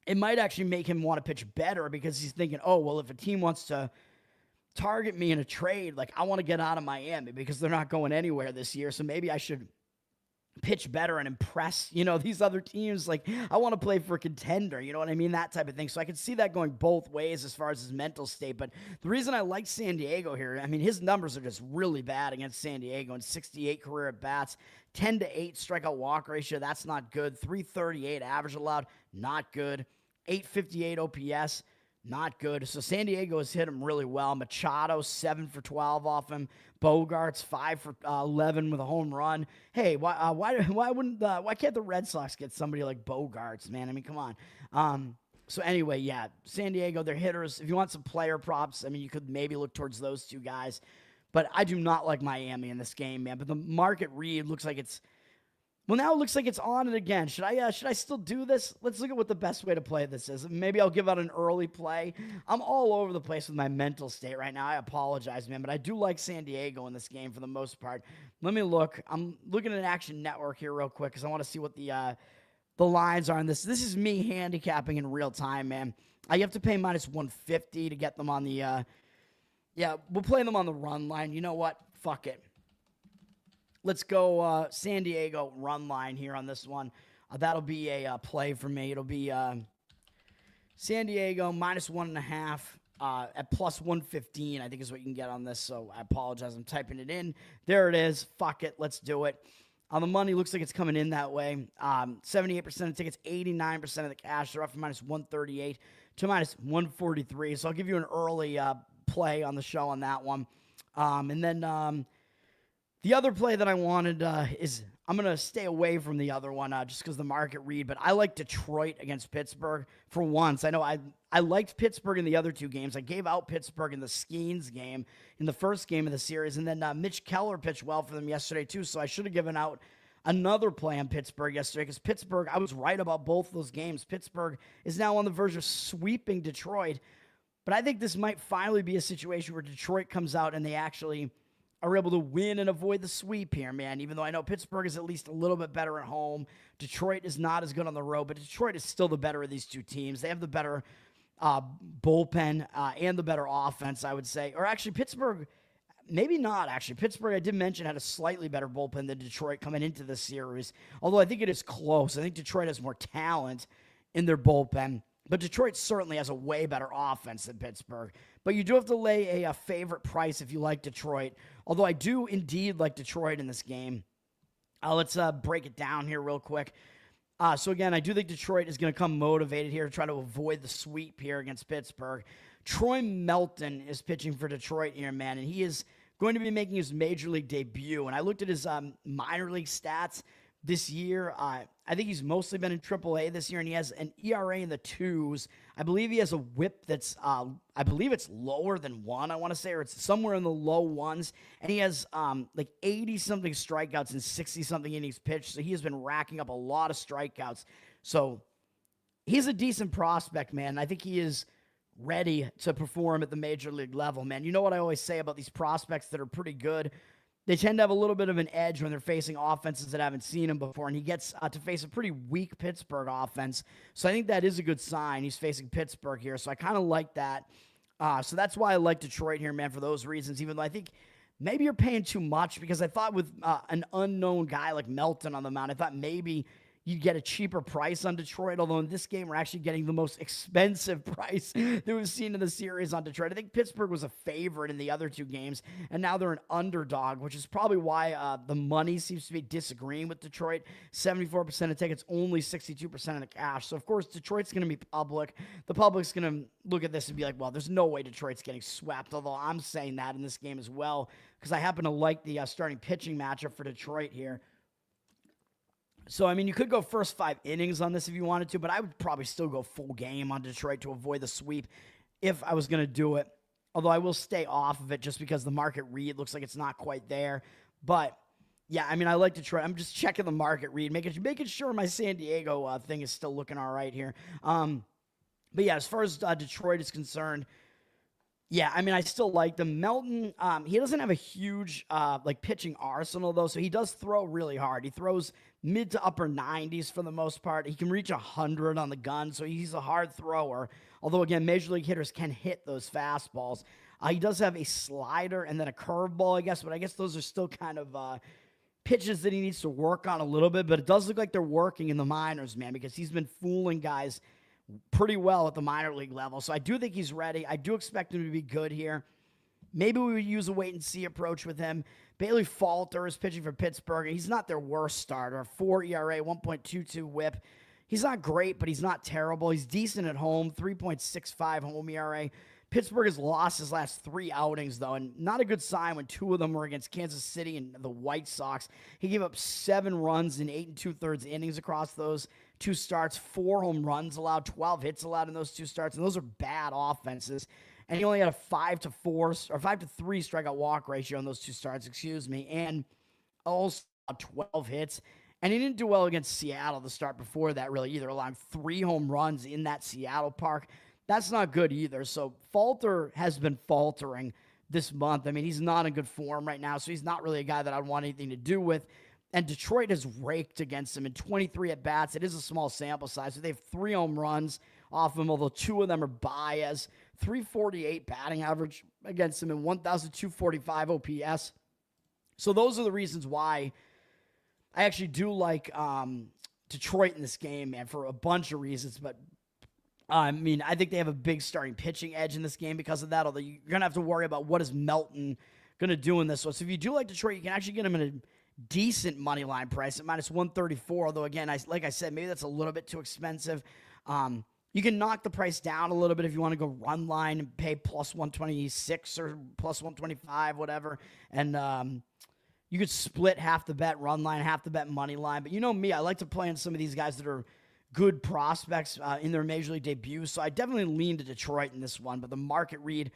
it might actually make him want to pitch better because he's thinking, oh, well, if a team wants to target me in a trade, like I want to get out of Miami because they're not going anywhere this year. So maybe I should pitch better and impress, these other teams. Like I want to play for a contender, you know what I mean? That type of thing. So I could see that going both ways as far as his mental state. But the reason I like San Diego here, I mean, his numbers are just really bad against San Diego in 68 career at bats, 10-8 strikeout walk ratio. That's not good. 338 average allowed. Not good. 858 OPS. Not good. So San Diego has hit him really well. Machado, 7 for 12 off him. Bogarts, 5 for 11 with a home run. Hey, why can't the Red Sox get somebody like Bogarts, man? I mean, come on. So anyway, yeah, San Diego, they're hitters. If you want some player props, I mean, you could maybe look towards those two guys. But I do not like Miami in this game, man. But the market read looks like it's Well, now it looks like it's on it again. Should I still do this? Let's look at what the best way to play this is. Maybe I'll give out an early play. I'm all over the place with my mental state right now. I apologize, man, but I do like San Diego in this game for the most part. Let me look. I'm looking at Action Network here real quick because I want to see what the lines are on this. This is me handicapping in real time, man. I have to pay minus 150 to get them on the we'll play them on the run line. You know what? Fuck it. Let's go San Diego run line here on this one. That'll be a play for me. It'll be San Diego minus 1.5 at plus 115, I think is what you can get on this. So I apologize. I'm typing it in. There it is. Fuck it. Let's do it. On the money, looks like it's coming in that way. 78% of tickets, 89% of the cash. They're up from minus 138 to minus 143. So I'll give you an early play on the show on that one. And then the other play that I wanted is I'm going to stay away from the other one just because the market read, but I like Detroit against Pittsburgh for once. I know I liked Pittsburgh in the other two games. I gave out Pittsburgh in the Skeens game in the first game of the series, and then Mitch Keller pitched well for them yesterday too, so I should have given out another play on Pittsburgh yesterday because Pittsburgh, I was right about both those games. Pittsburgh is now on the verge of sweeping Detroit, but I think this might finally be a situation where Detroit comes out and they actually are able to win and avoid the sweep here, man. Even though I know Pittsburgh is at least a little bit better at home. Detroit is not as good on the road, but Detroit is still the better of these two teams. They have the better bullpen and the better offense, I would say. Or actually, Pittsburgh, maybe not, actually. Pittsburgh, I did mention, had a slightly better bullpen than Detroit coming into this series. Although I think it is close. I think Detroit has more talent in their bullpen. But Detroit certainly has a way better offense than Pittsburgh. But you do have to lay a favorite price if you like Detroit. Although I do indeed like Detroit in this game. Let's break it down here real quick. So again, I do think Detroit is going to come motivated here to try to avoid the sweep here against Pittsburgh. Troy Melton is pitching for Detroit here, man. And he is going to be making his major league debut. And I looked at his minor league stats. this year. I think he's mostly been in AAA this year, and he has an ERA in the 2s. I believe he has a whip that's, I believe it's lower than 1, I want to say, or it's somewhere in the low 1s. And he has like 80-something strikeouts and 60-something innings pitched, so he has been racking up a lot of strikeouts. So he's a decent prospect, man. I think he is ready to perform at the major league level, man. You know what I always say about these prospects that are pretty good? They tend to have a little bit of an edge when they're facing offenses that haven't seen him before, and he gets to face a pretty weak Pittsburgh offense. So I think that is a good sign. He's facing Pittsburgh here, so I kind of like that. So that's why I like Detroit here, man, for those reasons, even though I think maybe you're paying too much, because I thought with an unknown guy like Melton on the mound, I thought maybe you'd get a cheaper price on Detroit, although in this game we're actually getting the most expensive price that we've seen in the series on Detroit. I think Pittsburgh was a favorite in the other 2 games, and now they're an underdog, which is probably why the money seems to be disagreeing with Detroit. 74% of tickets, only 62% of the cash. So, of course, Detroit's going to be public. The public's going to look at this and be like, well, there's no way Detroit's getting swept, although I'm saying that in this game as well, because I happen to like the starting pitching matchup for Detroit here. So, I mean, you could go first 5 innings on this if you wanted to, but I would probably still go full game on Detroit to avoid the sweep if I was going to do it. Although I will stay off of it just because the market read looks like it's not quite there. But, yeah, I mean, I like Detroit. I'm just checking the market read, making sure my San Diego thing is still looking all right here. But, yeah, as far as Detroit is concerned, yeah, I mean, I still like them. Melton, he doesn't have a huge, pitching arsenal, though, so he does throw really hard. He throws mid to upper 90s for the most part. He can reach 100 on the gun, so he's a hard thrower. Although, again, major league hitters can hit those fastballs. He does have a slider and then a curveball, I guess, but I guess those are still kind of pitches that he needs to work on a little bit, but it does look like they're working in the minors, man, because he's been fooling guys pretty well at the minor league level. So I do think he's ready. I do expect him to be good here. Maybe we would use a wait-and-see approach with him. Bailey Falter is pitching for Pittsburgh. He's not their worst starter. 4 ERA, 1.22 whip. He's not great, but he's not terrible. He's decent at home, 3.65 home ERA. Pittsburgh has lost his last 3 outings, though, and not a good sign when 2 of them were against Kansas City and the White Sox. He gave up 7 runs in 8 2/3 innings across those 2 starts, 4 home runs allowed, 12 hits allowed in those 2 starts, and those are bad offenses. And he only had a 5-3 strikeout walk ratio in those 2 starts, and also 12 hits. And he didn't do well against Seattle the start before that, really, either, allowing 3 home runs in that Seattle park. That's not good either. So Falter has been faltering this month. I mean, he's not in good form right now, so he's not really a guy that I'd want anything to do with. And Detroit has raked against him in 23 at-bats. It is a small sample size, so they have 3 home runs off him, although 2 of them are Baez. 348 batting average against him and 1,245 OPS. So those are the reasons why I actually do like Detroit in this game, man, for a bunch of reasons. But, I mean, I think they have a big starting pitching edge in this game because of that, although you're going to have to worry about what is Melton going to do in this one. So if you do like Detroit, you can actually get him in a decent money line price at -134, although, again, like I said, maybe that's a little bit too expensive. You can knock the price down a little bit if you want to go run line and pay +126 or +125, whatever. And you could split half the bet run line, half the bet money line. But you know me, I like to play on some of these guys that are good prospects in their major league debuts. So I definitely lean to Detroit in this one. But the market read,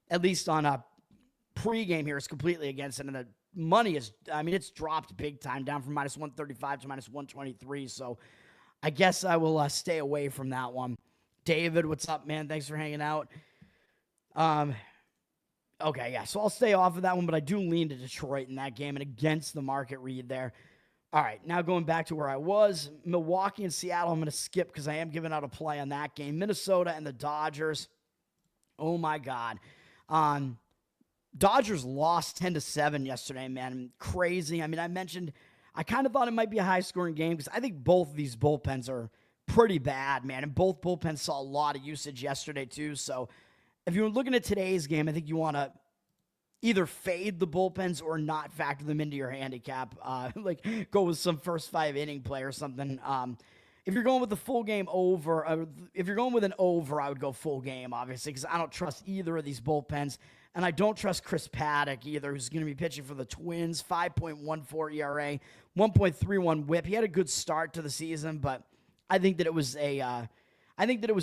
at least on a pregame here, is completely against it. And the money is, I mean, it's dropped big time, down from -135 to -123. So I guess I will stay away from that one. David, what's up, man? Thanks for hanging out. Okay, yeah, so I'll stay off of that one, but I do lean to Detroit in that game and against the market read there. All right, now going back to where I was, Milwaukee and Seattle, I'm going to skip because I am giving out a play on that game. Minnesota and the Dodgers. Oh, my God. Dodgers lost 10-7 yesterday, man. Crazy. I mean, I kind of thought it might be a high-scoring game because I think both of these bullpens are pretty bad, man. And both bullpens saw a lot of usage yesterday, too. So if you're looking at today's game, I think you want to either fade the bullpens or not factor them into your handicap. Like go with some first 5-inning play or something. If you're going with the full game over, if you're going with an over, I would go full game, obviously, because I don't trust either of these bullpens. And I don't trust Chris Paddock either, who's going to be pitching for the Twins. 5.14 ERA, 1.31 WHIP. He had a good start to the season, but I think that it was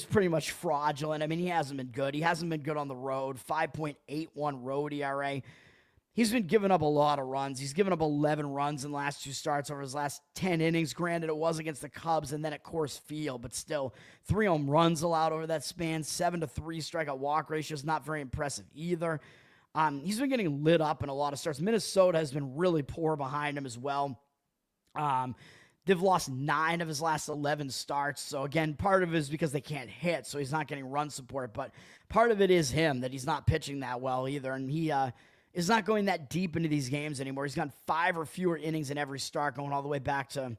pretty much fraudulent. I mean, he hasn't been good. He hasn't been good on the road. 5.81 road ERA. He's been giving up a lot of runs. He's given up 11 runs in the last 2 starts over his last 10 innings. Granted, it was against the Cubs and then at Coors Field, but still, 3 home runs allowed over that span. 7-3 strikeout walk ratio is not very impressive either. He's been getting lit up in a lot of starts. Minnesota has been really poor behind him as well. They've lost 9 of his last 11 starts. So, again, part of it is because they can't hit, so he's not getting run support. But part of it is him, that he's not pitching that well either. And he is not going that deep into these games anymore. He's gone 5 or fewer innings in every start, going all the way back to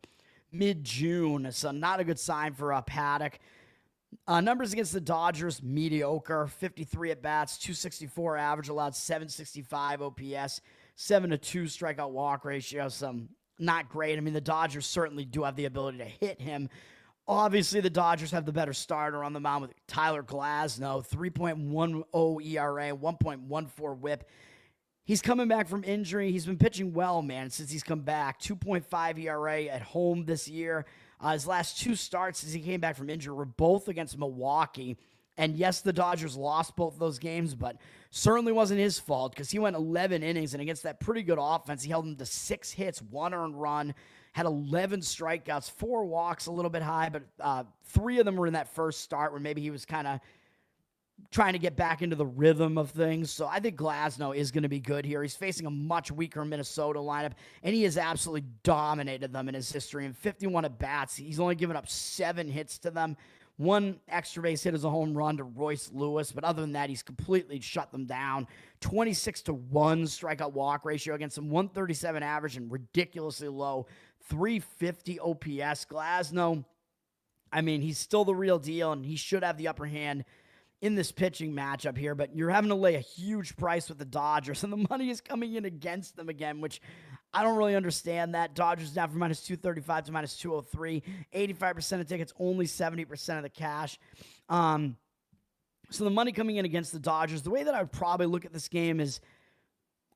mid-June. So, not a good sign for Paddock. Numbers against the Dodgers, mediocre. 53 at-bats, 264 average, allowed 765 OPS, 7-2 strikeout walk ratio. Some not great. I mean, the Dodgers certainly do have the ability to hit him. Obviously, the Dodgers have the better starter on the mound with Tyler Glasnow, 3.10 ERA, 1.14 WHIP. He's coming back from injury. He's been pitching well, man, since he's come back. 2.5 ERA at home this year. His last 2 starts since he came back from injury were both against Milwaukee. And yes, the Dodgers lost both those games, but certainly wasn't his fault because he went 11 innings, and against that pretty good offense, he held them to 6 hits, 1 earned run, had 11 strikeouts, 4 walks, a little bit high, but 3 of them were in that first start where maybe he was kind of trying to get back into the rhythm of things. So I think Glasnow is going to be good here. He's facing a much weaker Minnesota lineup, and he has absolutely dominated them in his history. In 51 at-bats, he's only given up 7 hits to them. 1 extra base hit as a home run to Royce Lewis, but other than that, he's completely shut them down. 26-1 strikeout walk ratio against them, 137 average and ridiculously low, 350 OPS. Glasnow, I mean, he's still the real deal, and he should have the upper hand in this pitching matchup here, but you're having to lay a huge price with the Dodgers, and the money is coming in against them again, which I don't really understand that. Dodgers down from minus 235 to minus 203, 85% of tickets, only 70% of the cash. So the money coming in against the Dodgers, the way that I would probably look at this game is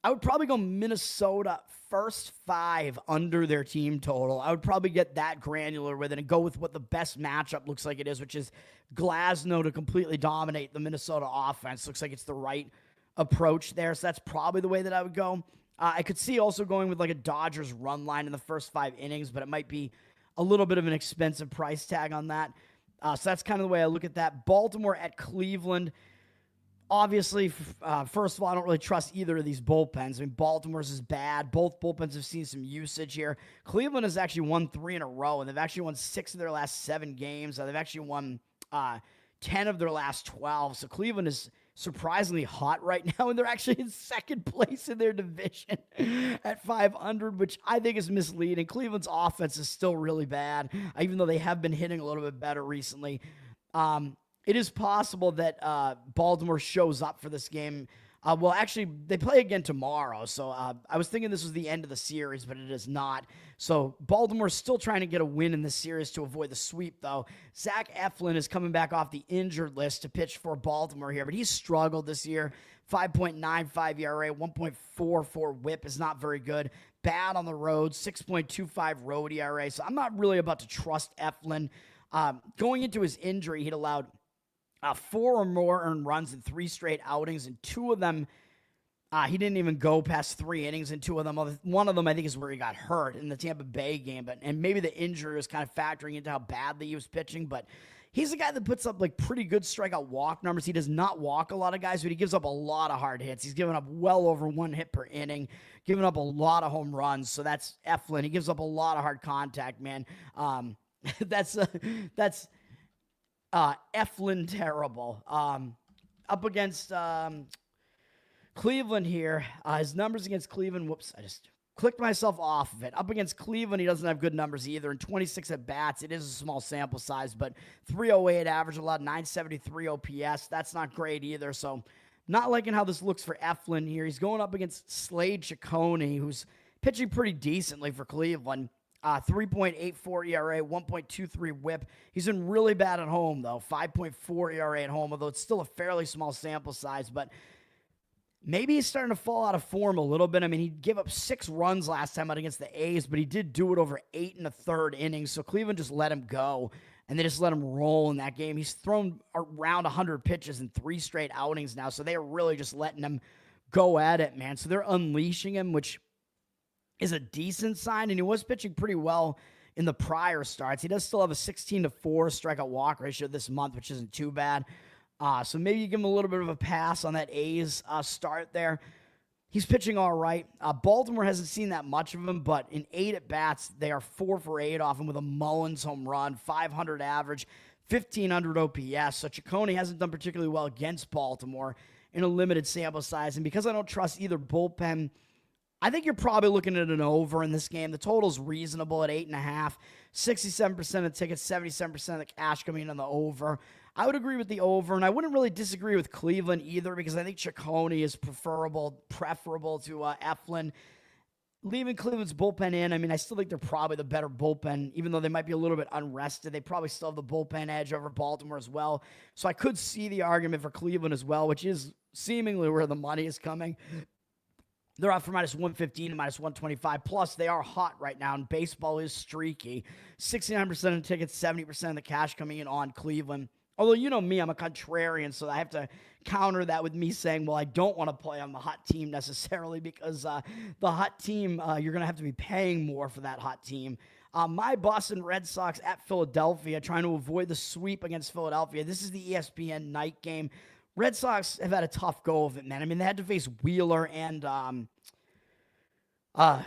I would probably go Minnesota first 5 under their team total. I would probably get that granular with it and go with what the best matchup looks like it is, which is Glasnow to completely dominate the Minnesota offense. Looks like it's the right approach there. So that's probably the way that I would go. I could see also going with like a Dodgers run line in the first 5 innings, but it might be a little bit of an expensive price tag on that. So that's kind of the way I look at that. Baltimore at Cleveland. Obviously, first of all, I don't really trust either of these bullpens. I mean, Baltimore's is bad. Both bullpens have seen some usage here. Cleveland has actually won 3 in a row, and they've actually won 6 of their last 7 games. They've actually won 10 of their last 12. So Cleveland is surprisingly hot right now, and they're actually in second place in their division at 500, which I think is misleading. Cleveland's offense is still really bad, even though they have been hitting a little bit better recently. It is possible that Baltimore shows up for this game. Well, actually, they play again tomorrow, so I was thinking this was the end of the series, but it is not. So Baltimore's still trying to get a win in this series to avoid the sweep, though. Zach Eflin is coming back off the injured list to pitch for Baltimore here, but he's struggled this year. 5.95 ERA, 1.44 WHIP is not very good. Bad on the road, 6.25 road ERA, so I'm not really about to trust Eflin. Going into his injury, he'd allowed 4 or more earned runs in 3 straight outings, and 2 of them, he didn't even go past 3 innings in 2 of them. One of them, I think, is where he got hurt in the Tampa Bay game, and maybe the injury was kind of factoring into how badly he was pitching, but he's a guy that puts up like pretty good strikeout walk numbers. He does not walk a lot of guys, but he gives up a lot of hard hits. He's given up well over 1 hit per inning, giving up a lot of home runs, so that's Eflin. He gives up a lot of hard contact, man. That's Eflin terrible. Up against Cleveland here. His numbers against Cleveland. Whoops, I just clicked myself off of it. Up against Cleveland, he doesn't have good numbers either. In 26 at-bats, it is a small sample size, but 308 average, allowed 973 OPS. That's not great either, so not liking how this looks for Eflin here. He's going up against Slade Ciccone, who's pitching pretty decently for Cleveland. 3.84 ERA, 1.23 WHIP. He's been really bad at home, though. 5.4 ERA at home, although it's still a fairly small sample size. But maybe he's starting to fall out of form a little bit. I mean, he gave up 6 runs last time out against the A's, but he did do it over 8 1/3 innings. So Cleveland just let him go, and they just let him roll in that game. He's thrown around 100 pitches in 3 straight outings now, so they are really just letting him go at it, man. So they're unleashing him, which is a decent sign, and he was pitching pretty well in the prior starts. He does still have a 16-4 strikeout walk ratio this month, which isn't too bad. So maybe you give him a little bit of a pass on that A's start there. He's pitching all right. Baltimore hasn't seen that much of him, but in 8 at-bats, they are 4 for 8 off him with a Mullins home run, 500 average, 1,500 OPS. So Ciccone hasn't done particularly well against Baltimore in a limited sample size. And because I don't trust either bullpen, I think you're probably looking at an over in this game. The total's reasonable at 8.5. 67% of tickets, 77% of the cash coming in on the over. I would agree with the over, and I wouldn't really disagree with Cleveland either because I think Ciccone is preferable to Eflin. Leaving Cleveland's bullpen in, I mean, I still think they're probably the better bullpen, even though they might be a little bit unrested. They probably still have the bullpen edge over Baltimore as well. So I could see the argument for Cleveland as well, which is seemingly where the money is coming. They're out for -115 and -125. Plus, they are hot right now, and baseball is streaky. 69% of the tickets, 70% of the cash coming in on Cleveland. Although, you know me, I'm a contrarian, so I have to counter that with me saying, well, I don't want to play on the hot team necessarily because the hot team, you're going to have to be paying more for that hot team. My Boston Red Sox at Philadelphia, trying to avoid the sweep against Philadelphia. This is the ESPN night game. Red Sox have had a tough go of it, man. I mean, they had to face Wheeler and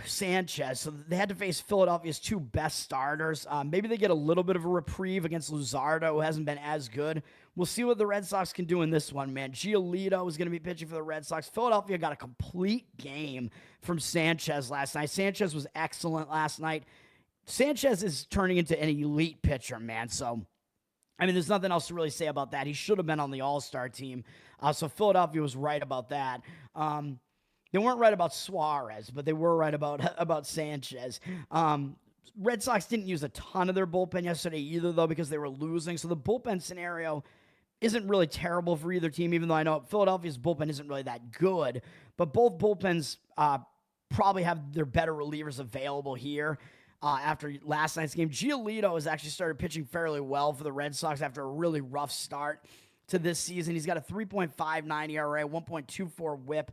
Sanchez, so they had to face Philadelphia's 2 best starters. Maybe they get a little bit of a reprieve against Luzardo, who hasn't been as good. We'll see what the Red Sox can do in this one, man. Giolito is going to be pitching for the Red Sox. Philadelphia got a complete game from Sanchez last night. Sanchez was excellent last night. Sanchez is turning into an elite pitcher, man, so I mean, there's nothing else to really say about that. He should have been on the All-Star team. So Philadelphia was right about that. They weren't right about Suarez, but they were right about Sanchez. Red Sox didn't use a ton of their bullpen yesterday either, though, because they were losing. So the bullpen scenario isn't really terrible for either team, even though I know Philadelphia's bullpen isn't really that good. But both bullpens probably have their better relievers available here. After last night's game, Giolito has actually started pitching fairly well for the Red Sox after a really rough start to this season. He's got a 3.59 ERA, 1.24 whip.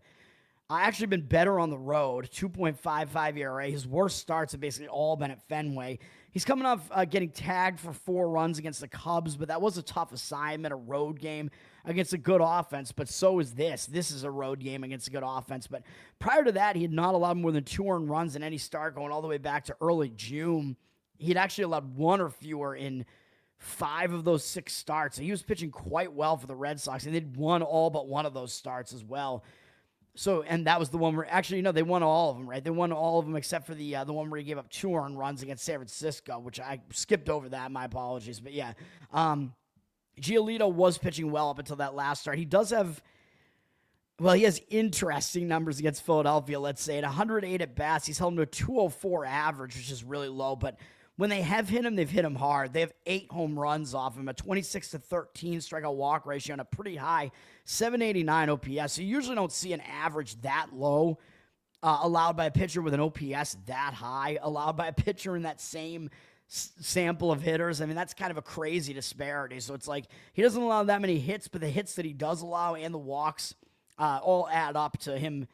Actually been better on the road, 2.55 ERA. His worst starts have basically all been at Fenway. He's coming off getting tagged for 4 runs against the Cubs, but that was a tough assignment, a road game against a good offense, but so is this. This is a road game against a good offense. But prior to that, he had not allowed more than 2 earned runs in any start going all the way back to early June. He'd actually allowed 1 or fewer in 5 of those 6 starts. So he was pitching quite well for the Red Sox, and they'd won all but one of those starts as well. So, and that was the one where, actually, no, they won all of them, right? They won all of them except for the one where he gave up 2 earned runs against San Francisco, which I skipped over that. My apologies. But yeah, Giolito was pitching well up until that last start. He does have, well, he has interesting numbers against Philadelphia, let's say. At 108 at-bats, he's held him to a 204 average, which is really low, but when they have hit him, they've hit him hard. They have 8 home runs off him, a 26-13 strikeout walk ratio, and a pretty high 789 OPS. So you usually don't see an average that low allowed by a pitcher with an OPS that high, allowed by a pitcher in that same sample of hitters. I mean, that's kind of a crazy disparity. So it's like he doesn't allow that many hits, but the hits that he does allow and the walks all add up to him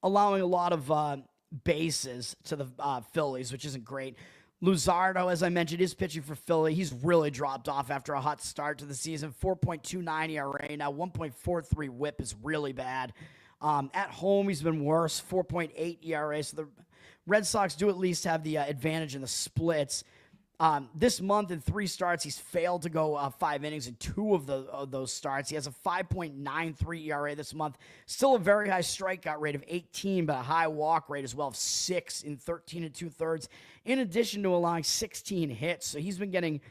allowing a lot of bases to the Phillies, which isn't great. Luzardo, as I mentioned, is pitching for Philly. He's really dropped off after a hot start to the season. 4.29 ERA. Now 1.43 whip is really bad. At home, he's been worse. 4.8 ERA. So the Red Sox do at least have the advantage in the splits. This month in 3 starts, he's failed to go 5 innings in 2 of those starts. He has a 5.93 ERA this month. Still a very high strikeout rate of 18, but a high walk rate as well of 6 in 13 2/3, in addition to allowing 16 hits. So he's been getting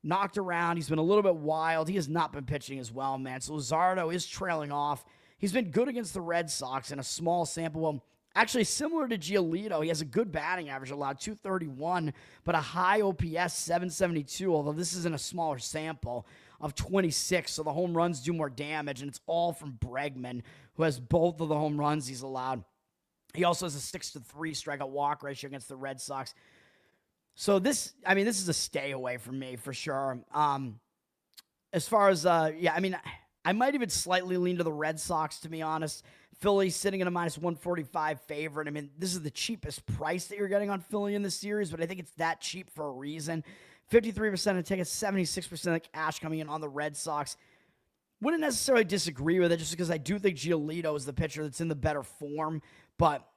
knocked around. He's been a little bit wild. He has not been pitching as well, man. So Luzardo is trailing off. He's been good against the Red Sox in a small sample. Well, actually, similar to Giolito, he has a good batting average, allowed 231, but a high OPS, 772, although this is in a smaller sample. of 26, so the home runs do more damage, and it's all from Bregman, who has both of the home runs he's allowed. He also has a 6-3 strikeout walk ratio against the Red Sox. So this is a stay away from me for sure. As far as, I might even slightly lean to the Red Sox, to be honest. Philly sitting at a minus 145 favorite. I mean, this is the cheapest price that you're getting on Philly in this series, but I think it's that cheap for a reason. 53% of tickets, 76% of the cash coming in on the Red Sox. Wouldn't necessarily disagree with it just because I do think Giolito is the pitcher that's in the better form, but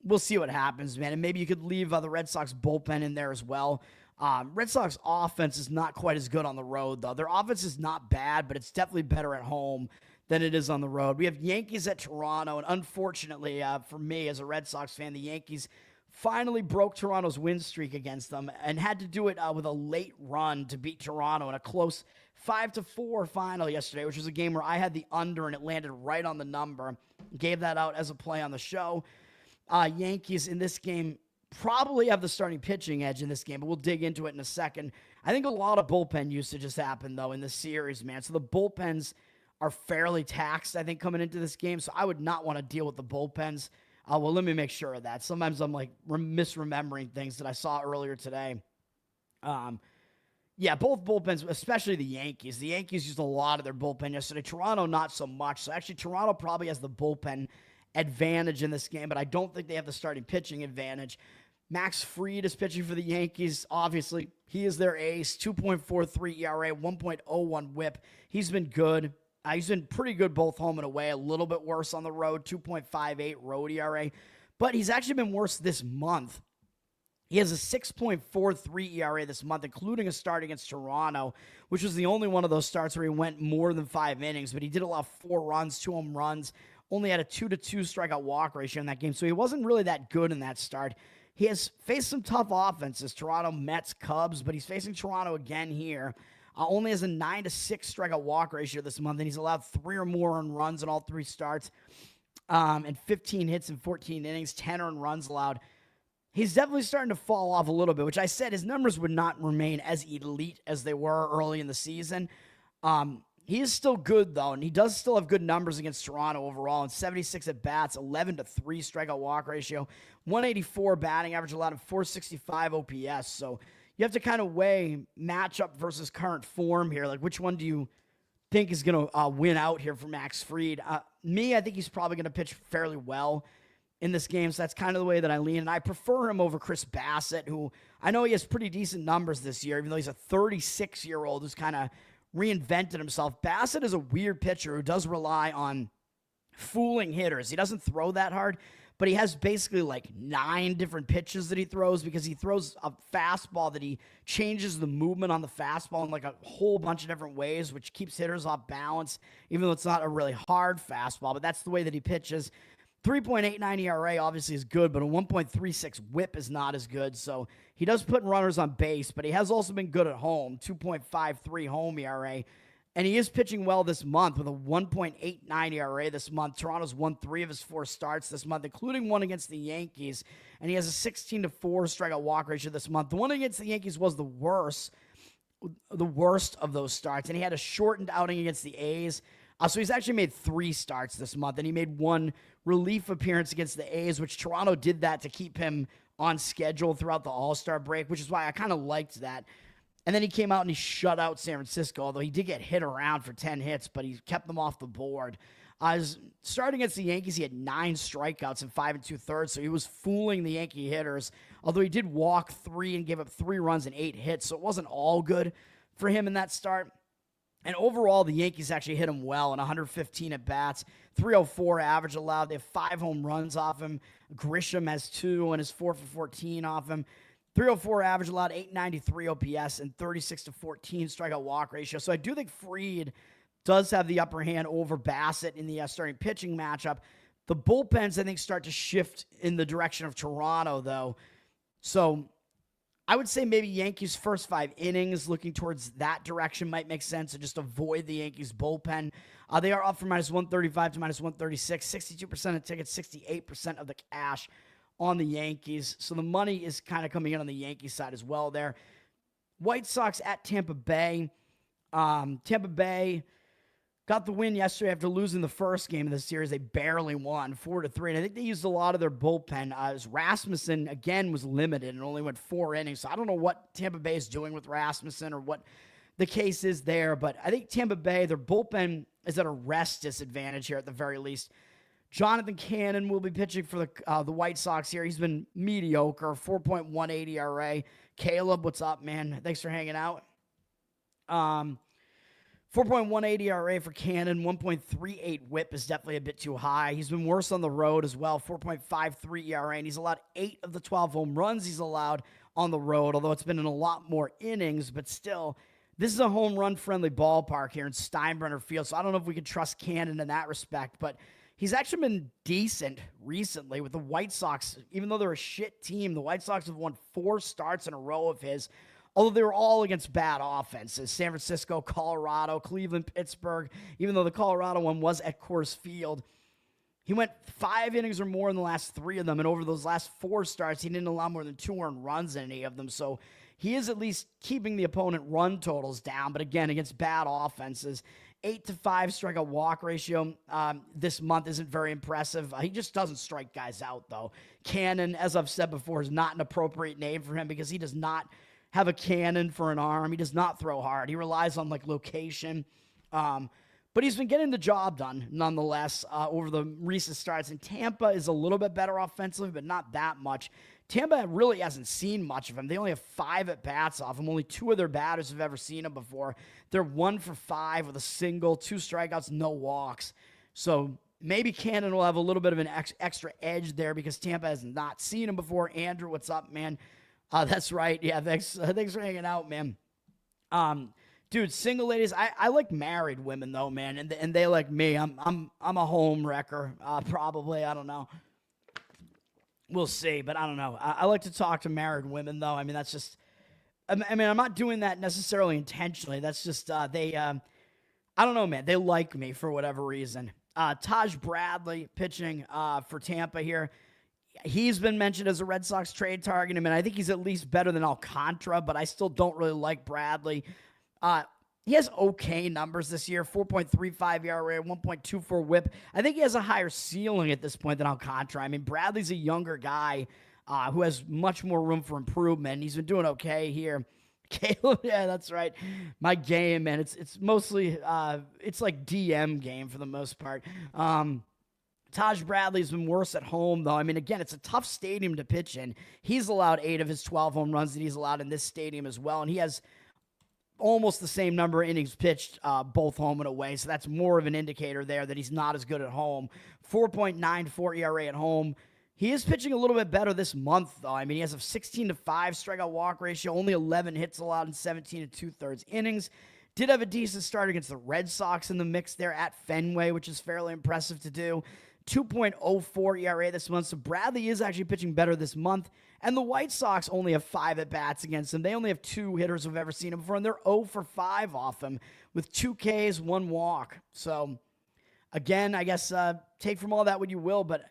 we'll see what happens, man. And maybe you could leave the Red Sox bullpen in there as well. Red Sox offense is not quite as good on the road, though. Their offense is not bad, but it's definitely better at home than it is on the road. We have Yankees at Toronto, and unfortunately for me as a Red Sox fan, the Yankees finally broke Toronto's win streak against them and had to do it with a late run to beat Toronto in a close 5-4 final yesterday, which was a game where I had the under and it landed right on the number. Gave that out as a play on the show. Yankees in this game probably have the starting pitching edge in this game, but we'll dig into it in a second. I think a lot of bullpen usage has happened, though, in this series, man. So the bullpens are fairly taxed, I think, coming into this game, so I would not want to deal with the bullpens. Well, let me make sure of that. Sometimes I'm, misremembering things that I saw earlier today. Both bullpens, especially the Yankees. The Yankees used a lot of their bullpen yesterday. Toronto, not so much. So actually, Toronto probably has the bullpen advantage in this game, but I don't think they have the starting pitching advantage. Max Fried is pitching for the Yankees. Obviously, he is their ace. 2.43 ERA, 1.01 whip. He's been good. He's been pretty good both home and away. A little bit worse on the road, 2.58 road ERA. But he's actually been worse this month. He has a 6.43 ERA this month, including a start against Toronto, which was the only one of those starts where he went more than 5 innings. But he did allow 4 runs, 2 home runs, only had a 2-2 strikeout walk ratio in that game. So he wasn't really that good in that start. He has faced some tough offenses, Toronto, Mets, Cubs, but he's facing Toronto again here. Only has a 9-6 strikeout walk ratio this month, and he's allowed 3 or more earned runs in all 3 starts, and 15 hits in 14 innings, 10 earned runs allowed. He's definitely starting to fall off a little bit, which I said his numbers would not remain as elite as they were early in the season. He is still good, though, and he does still have good numbers against Toronto overall. In 76 at-bats, 11-3 strikeout walk ratio, 184 batting average allowed, and 465 OPS. So you have to kind of weigh matchup versus current form here. Like, which one do you think is going to win out here for Max Fried? I think he's probably going to pitch fairly well in this game, so that's kind of the way that I lean. And I prefer him over Chris Bassett, who I know he has pretty decent numbers this year, even though he's a 36-year-old who's kind of reinvented himself. Bassett is a weird pitcher who does rely on fooling hitters. He doesn't throw that hard, but he has basically 9 different pitches that he throws because he throws a fastball that he changes the movement on the fastball in a whole bunch of different ways, which keeps hitters off balance, even though it's not a really hard fastball, but that's the way that he pitches. 3.89 ERA obviously is good, but a 1.36 whip is not as good. So he does put runners on base, but he has also been good at home, 2.53 home ERA. And he is pitching well this month with a 1.89 ERA this month. Toronto's won 3 of his 4 starts this month, including one against the Yankees. And he has a 16-4 strikeout walk ratio this month. The one against the Yankees was the worst of those starts. And he had a shortened outing against the A's. So he's actually made 3 starts this month, and he made 1 relief appearance against the A's, which Toronto did that to keep him on schedule throughout the All-Star break, which is why I kind of liked that. And then he came out and he shut out San Francisco, although he did get hit around for 10 hits, but he kept them off the board. Starting against the Yankees, he had 9 strikeouts in 5 2/3, so he was fooling the Yankee hitters, although he did walk 3 and gave up 3 runs and 8 hits, so it wasn't all good for him in that start. And overall, the Yankees actually hit him well in 115 at-bats, 304 average allowed. They have 5 home runs off him. Grisham has 2 and is 4 for 14 off him. 304 average allowed, 893 OPS, and 36-14 strikeout walk ratio. So I do think Fried does have the upper hand over Bassett in the starting pitching matchup. The bullpens, I think, start to shift in the direction of Toronto, though. So I would say maybe Yankees' first 5 innings looking towards that direction might make sense and just avoid the Yankees' bullpen. They are up from minus 135 to minus 136, 62% of tickets, 68% of the cash on the Yankees. So the money is kind of coming in on the Yankees side as well there. White Sox at Tampa Bay. Tampa Bay got the win yesterday after losing the first game of the series. They barely won 4-3. And I think they used a lot of their bullpen. As Rasmussen, again, was limited and only went 4 innings. So I don't know what Tampa Bay is doing with Rasmussen or what the case is there. But I think Tampa Bay, their bullpen is at a rest disadvantage here at the very least. Jonathan Cannon will be pitching for the White Sox here. He's been mediocre, 4.18 ERA. Caleb, what's up, man? Thanks for hanging out. 4.18 ERA for Cannon, 1.38 whip is definitely a bit too high. He's been worse on the road as well, 4.53 ERA, and he's allowed 8 of the 12 home runs he's allowed on the road, although it's been in a lot more innings, but still, this is a home run-friendly ballpark here in Steinbrenner Field, so I don't know if we can trust Cannon in that respect, but he's actually been decent recently with the White Sox. Even though they're a shit team, the White Sox have won 4 starts in a row of his, although they were all against bad offenses. San Francisco, Colorado, Cleveland, Pittsburgh. Even though the Colorado one was at Coors Field, he went 5 innings or more in the last 3 of them, and over those last 4 starts, he didn't allow more than 2 earned runs in any of them, so he is at least keeping the opponent run totals down, but again, against bad offenses. 8-5 strikeout walk ratio this month isn't very impressive. He just doesn't strike guys out, though. Cannon, as I've said before, is not an appropriate name for him because he does not have a cannon for an arm. He does not throw hard. He relies on, location. But he's been getting the job done, nonetheless, over the recent starts. And Tampa is a little bit better offensively, but not that much. Tampa really hasn't seen much of him. They only have 5 at-bats off him. Only 2 of their batters have ever seen him before. They're 1 for 5 with a single, 2 strikeouts, no walks. So maybe Cannon will have a little bit of an extra edge there because Tampa has not seen him before. Andrew, what's up, man? That's right. Yeah, thanks for hanging out, man. Dude, single ladies, I like married women though, man, and they like me. I'm a home wrecker, probably. I don't know. We'll see, but I don't know. I like to talk to married women though. I mean, that's just. I mean, I'm not doing that necessarily intentionally. That's just they. I don't know, man. They like me for whatever reason. Taj Bradley pitching for Tampa here. He's been mentioned as a Red Sox trade target. I mean, I think he's at least better than Alcantara, but I still don't really like Bradley. He has okay numbers this year, 4.35 ERA, 1.24 whip. I think he has a higher ceiling at this point than Alcantara. I mean, Bradley's a younger guy who has much more room for improvement. He's been doing okay here. Caleb, yeah, that's right. My game, man, it's mostly, it's like DM game for the most part. Taj Bradley's been worse at home, though. I mean, again, it's a tough stadium to pitch in. He's allowed 8 of his 12 home runs that he's allowed in this stadium as well, and he has almost the same number of innings pitched both home and away, so that's more of an indicator there that he's not as good at home. 4.94 ERA at home. He is pitching a little bit better this month, though. I mean, he has a 16-5 strikeout walk ratio, only 11 hits allowed in 17 2/3 innings. Did have a decent start against the Red Sox in the mix there at Fenway, which is fairly impressive to do. 2.04 ERA this month, so Bradley is actually pitching better this month, and the White Sox only have 5 at-bats against him. They only have 2 hitters who've ever seen him before, and they're 0 for 5 off him with 2 Ks, 1 walk. So, again, I guess take from all that what you will, but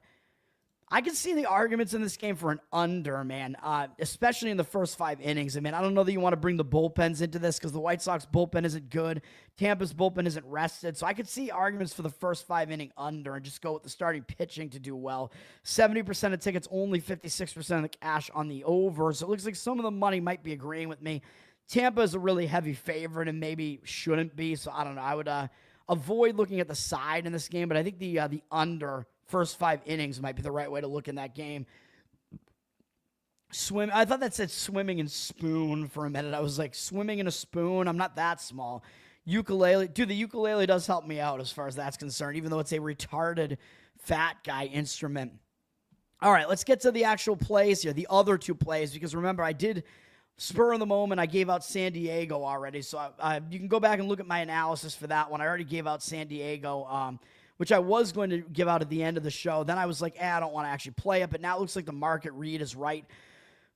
I can see the arguments in this game for an under, man, especially in the first 5 innings. I mean, I don't know that you want to bring the bullpens into this because the White Sox bullpen isn't good. Tampa's bullpen isn't rested. So I could see arguments for the first 5 inning under and just go with the starting pitching to do well. 70% of tickets, only 56% of the cash on the over. So it looks like some of the money might be agreeing with me. Tampa is a really heavy favorite and maybe shouldn't be. So I don't know. I would avoid looking at the side in this game, but I think the under first 5 innings might be the right way to look in that game. I thought that said swimming in spoon for a minute. I was like, swimming in a spoon? I'm not that small. Ukulele. Dude, the ukulele does help me out as far as that's concerned, even though it's a retarded fat guy instrument. All right, let's get to the actual plays here, the other 2 plays, because remember, I did spur of the moment. I gave out San Diego already, so you can go back and look at my analysis for that one. I already gave out San Diego, which I was going to give out at the end of the show. Then I was like, I don't want to actually play it, but now it looks like the market read is right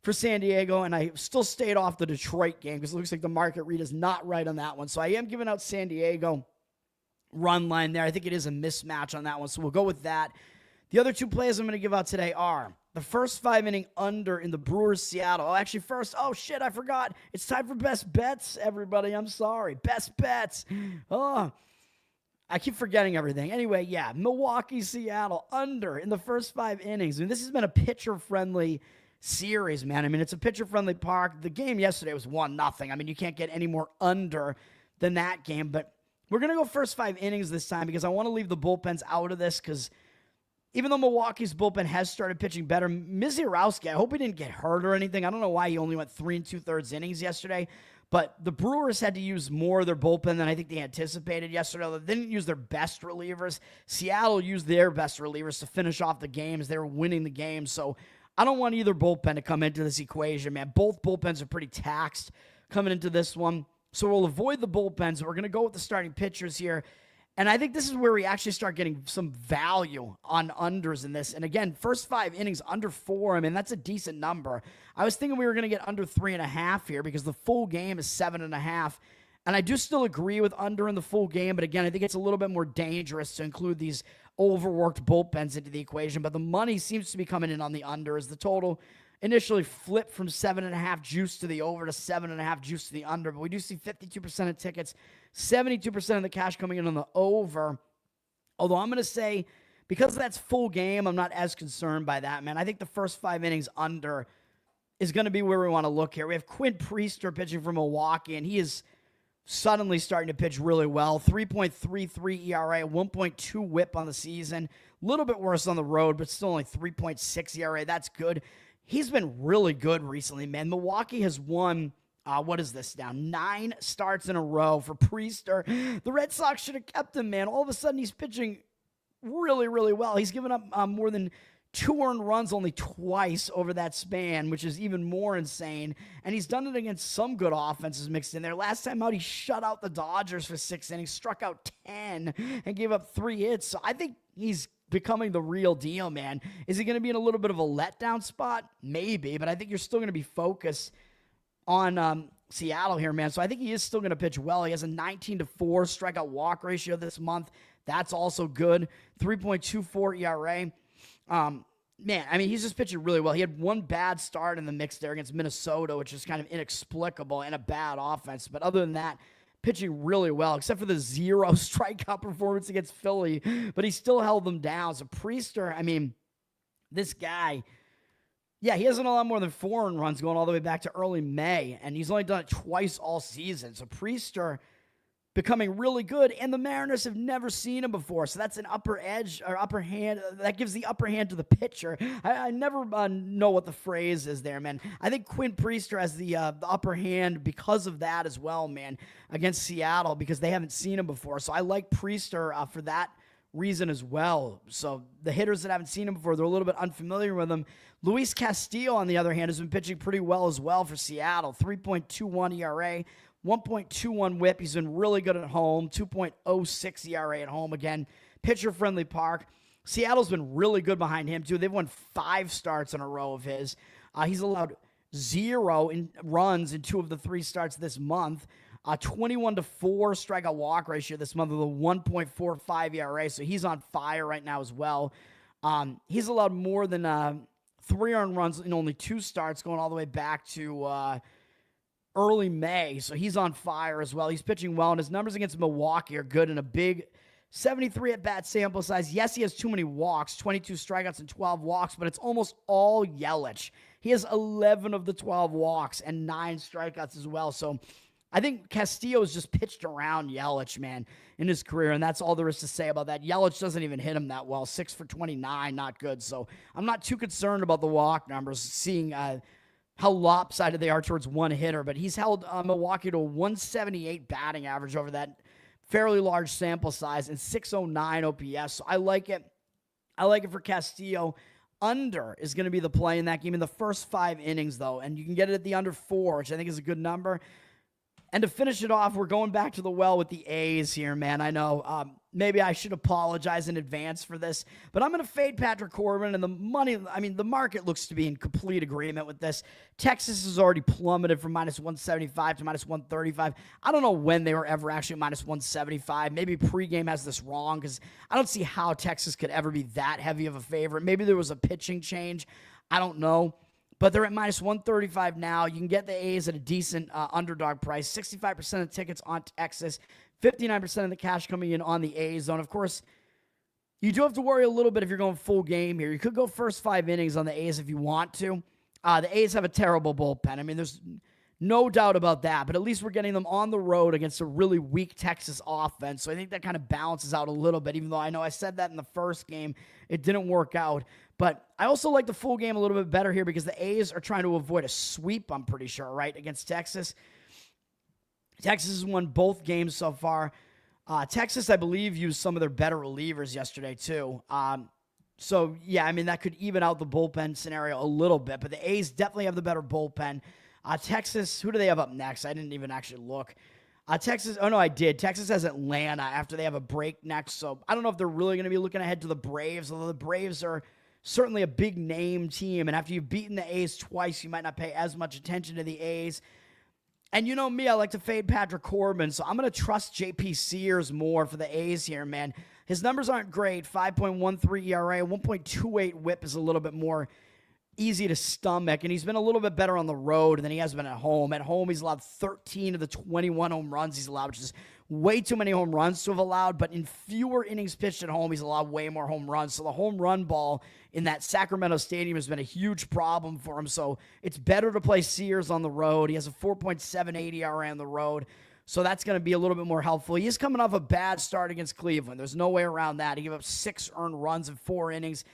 for San Diego, and I still stayed off the Detroit game because it looks like the market read is not right on that one. So I am giving out San Diego run line there. I think it is a mismatch on that one, so we'll go with that. The other 2 plays I'm going to give out today are the first 5 inning under in the Brewers Seattle. Oh, actually, first, oh shit, I forgot. It's time for best bets, everybody. I'm sorry. Best bets. Oh, I keep forgetting everything. Anyway, yeah, Milwaukee, Seattle, under in the first 5 innings. I mean, this has been a pitcher-friendly series, man. I mean, it's a pitcher-friendly park. The game yesterday was 1-0. I mean, you can't get any more under than that game. But we're going to go first 5 innings this time because I want to leave the bullpens out of this because even though Milwaukee's bullpen has started pitching better, Mizorowski, I hope he didn't get hurt or anything. I don't know why he only went 3 2/3 innings yesterday. But the Brewers had to use more of their bullpen than I think they anticipated yesterday. They didn't use their best relievers. Seattle used their best relievers to finish off the games. They were winning the game. So I don't want either bullpen to come into this equation, man. Both bullpens are pretty taxed coming into this one. So we'll avoid the bullpens. We're going to go with the starting pitchers here. And I think this is where we actually start getting some value on unders in this. And again, first 5 innings, under 4. I mean, that's a decent number. I was thinking we were going to get under 3.5 here because the full game is 7.5. And I do still agree with under in the full game. But again, I think it's a little bit more dangerous to include these overworked bullpens into the equation. But the money seems to be coming in on the under as the total initially flipped from 7.5 juice to the over to 7.5 juice to the under. But we do see 52% of tickets, 72% of the cash coming in on the over. Although I'm going to say, because that's full game, I'm not as concerned by that, man. I think the first 5 innings under is going to be where we want to look here. We have Quinn Priester pitching for Milwaukee, and he is suddenly starting to pitch really well. 3.33 ERA, 1.2 whip on the season. A little bit worse on the road, but still only 3.6 ERA. That's good. He's been really good recently, man. Milwaukee has won, what is this now? 9 starts in a row for Priester. The Red Sox should have kept him, man. All of a sudden, he's pitching really, really well. He's given up more than 2 earned runs only twice over that span, which is even more insane. And he's done it against some good offenses mixed in there. Last time out, he shut out the Dodgers for 6 innings, struck out 10, and gave up 3 hits. So I think he's becoming the real deal, man. Is he going to be in a little bit of a letdown spot? Maybe, but I think you're still going to be focused on Seattle here, man. So I think he is still going to pitch well. He has a 19-4 strikeout walk ratio this month. That's also good. 3.24 ERA. Man, I mean, he's just pitching really well. He had 1 bad start in the mix there against Minnesota, which is kind of inexplicable and a bad offense. But other than that, pitching really well, except for the 0 strikeout performance against Philly, but he still held them down. So Priester, I mean, this guy, yeah, he hasn't a lot more than 4 earned runs going all the way back to early May, and he's only done it twice all season. So Priester becoming really good, and the Mariners have never seen him before, so that's an upper edge or upper hand. That gives the upper hand to the pitcher. I never know what the phrase is there, man. I think Quinn Priester has the upper hand because of that as well, man, against Seattle, because they haven't seen him before. So I like Priester for that reason as well. So the hitters that haven't seen him before, they're a little bit unfamiliar with him. Luis Castillo, on the other hand, has been pitching pretty well as well for Seattle. 3.21 ERA, 1.21 whip. He's been really good at home. 2.06 ERA at home. Again, pitcher-friendly park. Seattle's been really good behind him, too. They've won 5 starts in a row of his. He's allowed 0 runs in 2 of the 3 starts this month. 21-4 strikeout walk ratio this month with a 1.45 ERA. So he's on fire right now as well. He's allowed more than 3 earned runs in only 2 starts going all the way back to early May. So he's on fire as well. He's pitching well, and his numbers against Milwaukee are good in a big 73 at-bat sample size. Yes, he has too many walks, 22 strikeouts and 12 walks, but it's almost all Yelich. He has 11 of the 12 walks and 9 strikeouts as well. So I think Castillo has just pitched around Yelich, man, in his career, and that's all there is to say about that. Yelich doesn't even hit him that well. 6 for 29, not good. So I'm not too concerned about the walk numbers, seeing how lopsided they are towards one hitter, but he's held Milwaukee to a 178 batting average over that fairly large sample size and 609 OPS. So I like it. I like it for Castillo. Under is going to be the play in that game in the first 5 innings, though, and you can get it at the under 4, which I think is a good number. And to finish it off, we're going back to the well with the A's here, man. I know maybe I should apologize in advance for this, but I'm going to fade Patrick Corbin, and the money, I mean, the market looks to be in complete agreement with this. Texas has already plummeted from -175 to -135. I don't know when they were ever actually -175. Maybe pregame has this wrong, because I don't see how Texas could ever be that heavy of a favorite. Maybe there was a pitching change. I don't know. But they're at minus 135 now. You can get the A's at a decent underdog price. 65% of the tickets on Texas. 59% of the cash coming in on the A's zone. Of course, you do have to worry a little bit if you're going full game here. You could go first 5 innings on the A's if you want to. The A's have a terrible bullpen. I mean, there's no doubt about that. But at least we're getting them on the road against a really weak Texas offense. So I think that kind of balances out a little bit, even though I know I said that in the first game. It didn't work out. But I also like the full game a little bit better here because the A's are trying to avoid a sweep, I'm pretty sure, right, against Texas. Texas has won both games so far. Texas, I believe, used some of their better relievers yesterday, too. So, yeah, I mean, that could even out the bullpen scenario a little bit. But the A's definitely have the better bullpen. Texas, who do they have up next? I didn't even actually look. Texas, oh, no, I did. Texas has Atlanta after they have a break next. So, I don't know if they're really going to be looking ahead to the Braves, although the Braves are certainly a big-name team. And after you've beaten the A's twice, you might not pay as much attention to the A's. And you know me, I like to fade Patrick Corbin, so I'm going to trust J.P. Sears more for the A's here, man. His numbers aren't great. 5.13 ERA, 1.28 whip is a little bit more easy to stomach, and he's been a little bit better on the road than he has been at home. At home, he's allowed 13 of the 21 home runs he's allowed, which is way too many home runs to have allowed, but in fewer innings pitched at home, he's allowed way more home runs. So the home run ball in that Sacramento stadium has been a huge problem for him. So it's better to play Sears on the road. He has a 4.78 ERA on the road. So that's going to be a little bit more helpful. He is coming off a bad start against Cleveland. There's no way around that. He gave up 6 earned runs in 4 innings.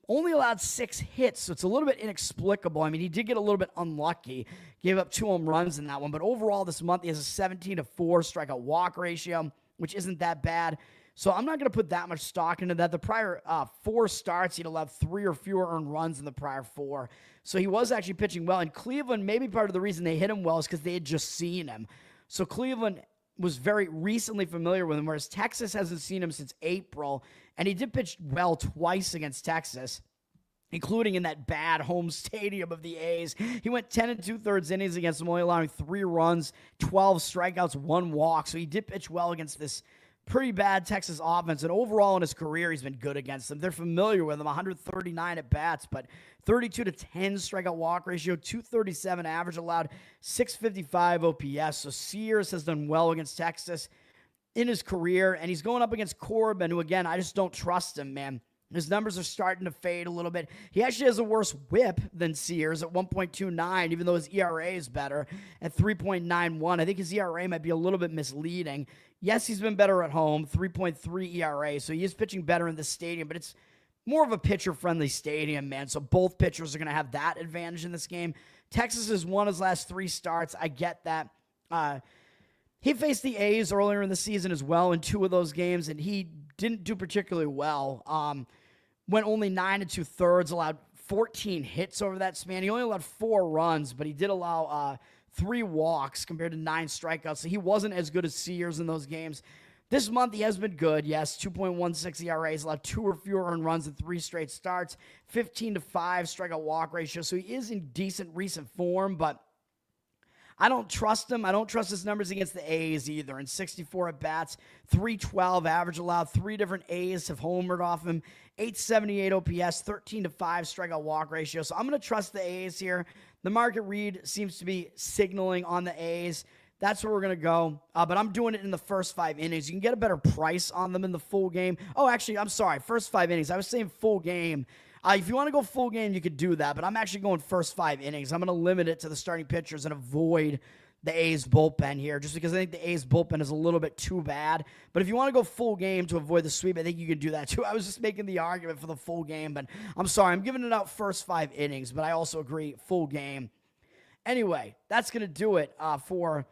Only allowed 6 hits, so it's a little bit inexplicable. I mean, he did get a little bit unlucky. Gave up 2 home runs in that one. But overall this month, he has a 17-4 strikeout walk ratio, which isn't that bad. So I'm not going to put that much stock into that. The prior 4 starts, he'd allowed 3 or fewer earned runs in the prior 4. So he was actually pitching well. And Cleveland, maybe part of the reason they hit him well is because they had just seen him. So Cleveland was very recently familiar with him, whereas Texas hasn't seen him since April. And he did pitch well twice against Texas, including in that bad home stadium of the A's. He went 10 2/3 innings against them, only allowing 3 runs, 12 strikeouts, 1 walk. So he did pitch well against this pretty bad Texas offense. And overall in his career, he's been good against them. They're familiar with him, 139 at bats, but 32-10 strikeout walk ratio, 237 average allowed, 655 OPS. So Sears has done well against Texas in his career, and he's going up against Corbin, who, again, I just don't trust him, man. His numbers are starting to fade a little bit. He actually has a worse whip than Sears at 1.29, even though his ERA is better at 3.91. I think his ERA might be a little bit misleading. Yes, he's been better at home, 3.3 ERA, so he is pitching better in the stadium, but it's more of a pitcher-friendly stadium, man, so both pitchers are going to have that advantage in this game. Texas has won his last 3 starts. I get that. He faced the A's earlier in the season as well in 2 of those games, and he didn't do particularly well. Went only 9 2/3, allowed 14 hits over that span. He only allowed 4 runs, but he did allow 3 walks compared to 9 strikeouts, so he wasn't as good as Sears in those games. This month, he has been good, yes, 2.16 ERA. He's allowed 2 or fewer earned runs in 3 straight starts, 15-5 strikeout walk ratio, so he is in decent recent form, but I don't trust him. I don't trust his numbers against the A's either. In 64 at-bats, 312 average allowed. 3 different A's have homered off him. 878 OPS, 13-5 strikeout walk ratio. So I'm going to trust the A's here. The market read seems to be signaling on the A's. That's where we're going to go. But I'm doing it in the first 5 innings. You can get a better price on them in the full game. Oh, actually, I'm sorry. First 5 innings. I was saying full game. If you want to go full game, you could do that, but I'm actually going first 5 innings. I'm going to limit it to the starting pitchers and avoid the A's bullpen here, just because I think the A's bullpen is a little bit too bad. But if you want to go full game to avoid the sweep, I think you can do that too. I was just making the argument for the full game, but I'm sorry. I'm giving it out first 5 innings, but I also agree full game. Anyway, that's going to do it for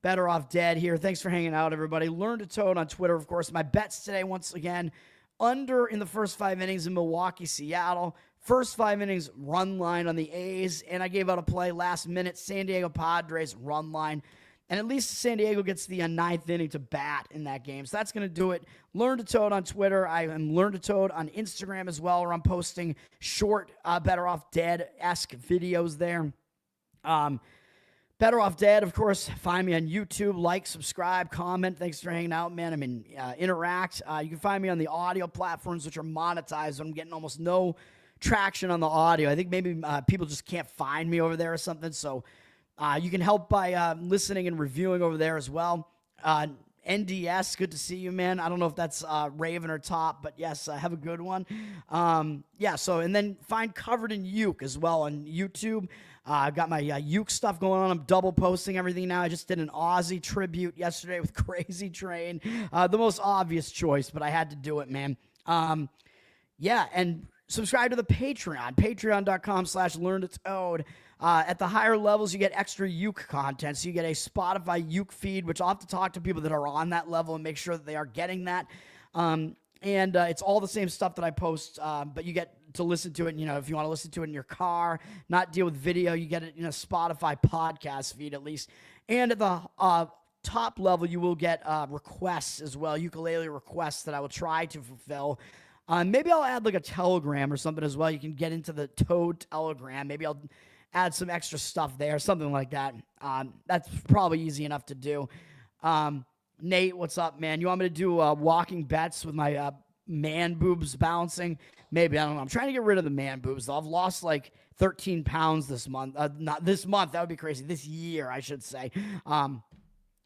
Bettor Off Dead here. Thanks for hanging out, everybody. Learn to Toad on Twitter, of course. My bets today, once again, under in the first 5 innings in Milwaukee, Seattle. First 5 innings run line on the A's. And I gave out a play last minute, San Diego Padres run line. And at least San Diego gets the 9th inning to bat in that game. So that's going to do it. Learn to Toad on Twitter. I am Learn to Toad on Instagram as well, where I'm posting short Bettor Off Dead-esque videos there. Bettor Off Dead, of course. Find me on YouTube. Like, subscribe, comment. Thanks for hanging out, man. I mean, interact. You can find me on the audio platforms, which are monetized. I'm getting almost no traction on the audio. I think maybe people just can't find me over there or something. So you can help by listening and reviewing over there as well. NDS, good to see you, man. I don't know if that's Raven or Top, but yes, have a good one. So, and then find Covered in Uke as well on YouTube. I've got my Uke stuff going on. I'm double posting everything now. I just did an Aussie tribute yesterday with Crazy Train. The most obvious choice, but I had to do it, man. And subscribe to the Patreon, patreon.com/learntotoad. At the higher levels, you get extra Uke content. So you get a Spotify Uke feed, which I'll have to talk to people that are on that level and make sure that they are getting that. It's all the same stuff that I post, but you get to listen to it. If you want to listen to it in your car, not deal with video, you get it in a Spotify podcast feed at least. And at the top level, you will get requests as well, ukulele requests that I will try to fulfill. Maybe I'll add like a Telegram or something as well. You can get into the Toad Telegram. Maybe I'll add some extra stuff there, something like that. That's probably easy enough to do. Nate, what's up, man? You want me to do walking bets with my man boobs bouncing? Maybe, I don't know. I'm trying to get rid of the man boobs, though. I've lost like 13 pounds this month. Not this month. That would be crazy. This year, I should say.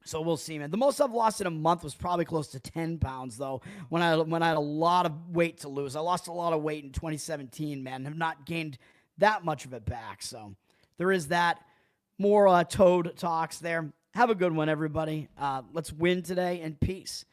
So we'll see, man. The most I've lost in a month was probably close to 10 pounds, though, when I had a lot of weight to lose. I lost a lot of weight in 2017, man. Have not gained that much of it back. So there is that. More Toad talks there. Have a good one, everybody. Let's win today, and peace.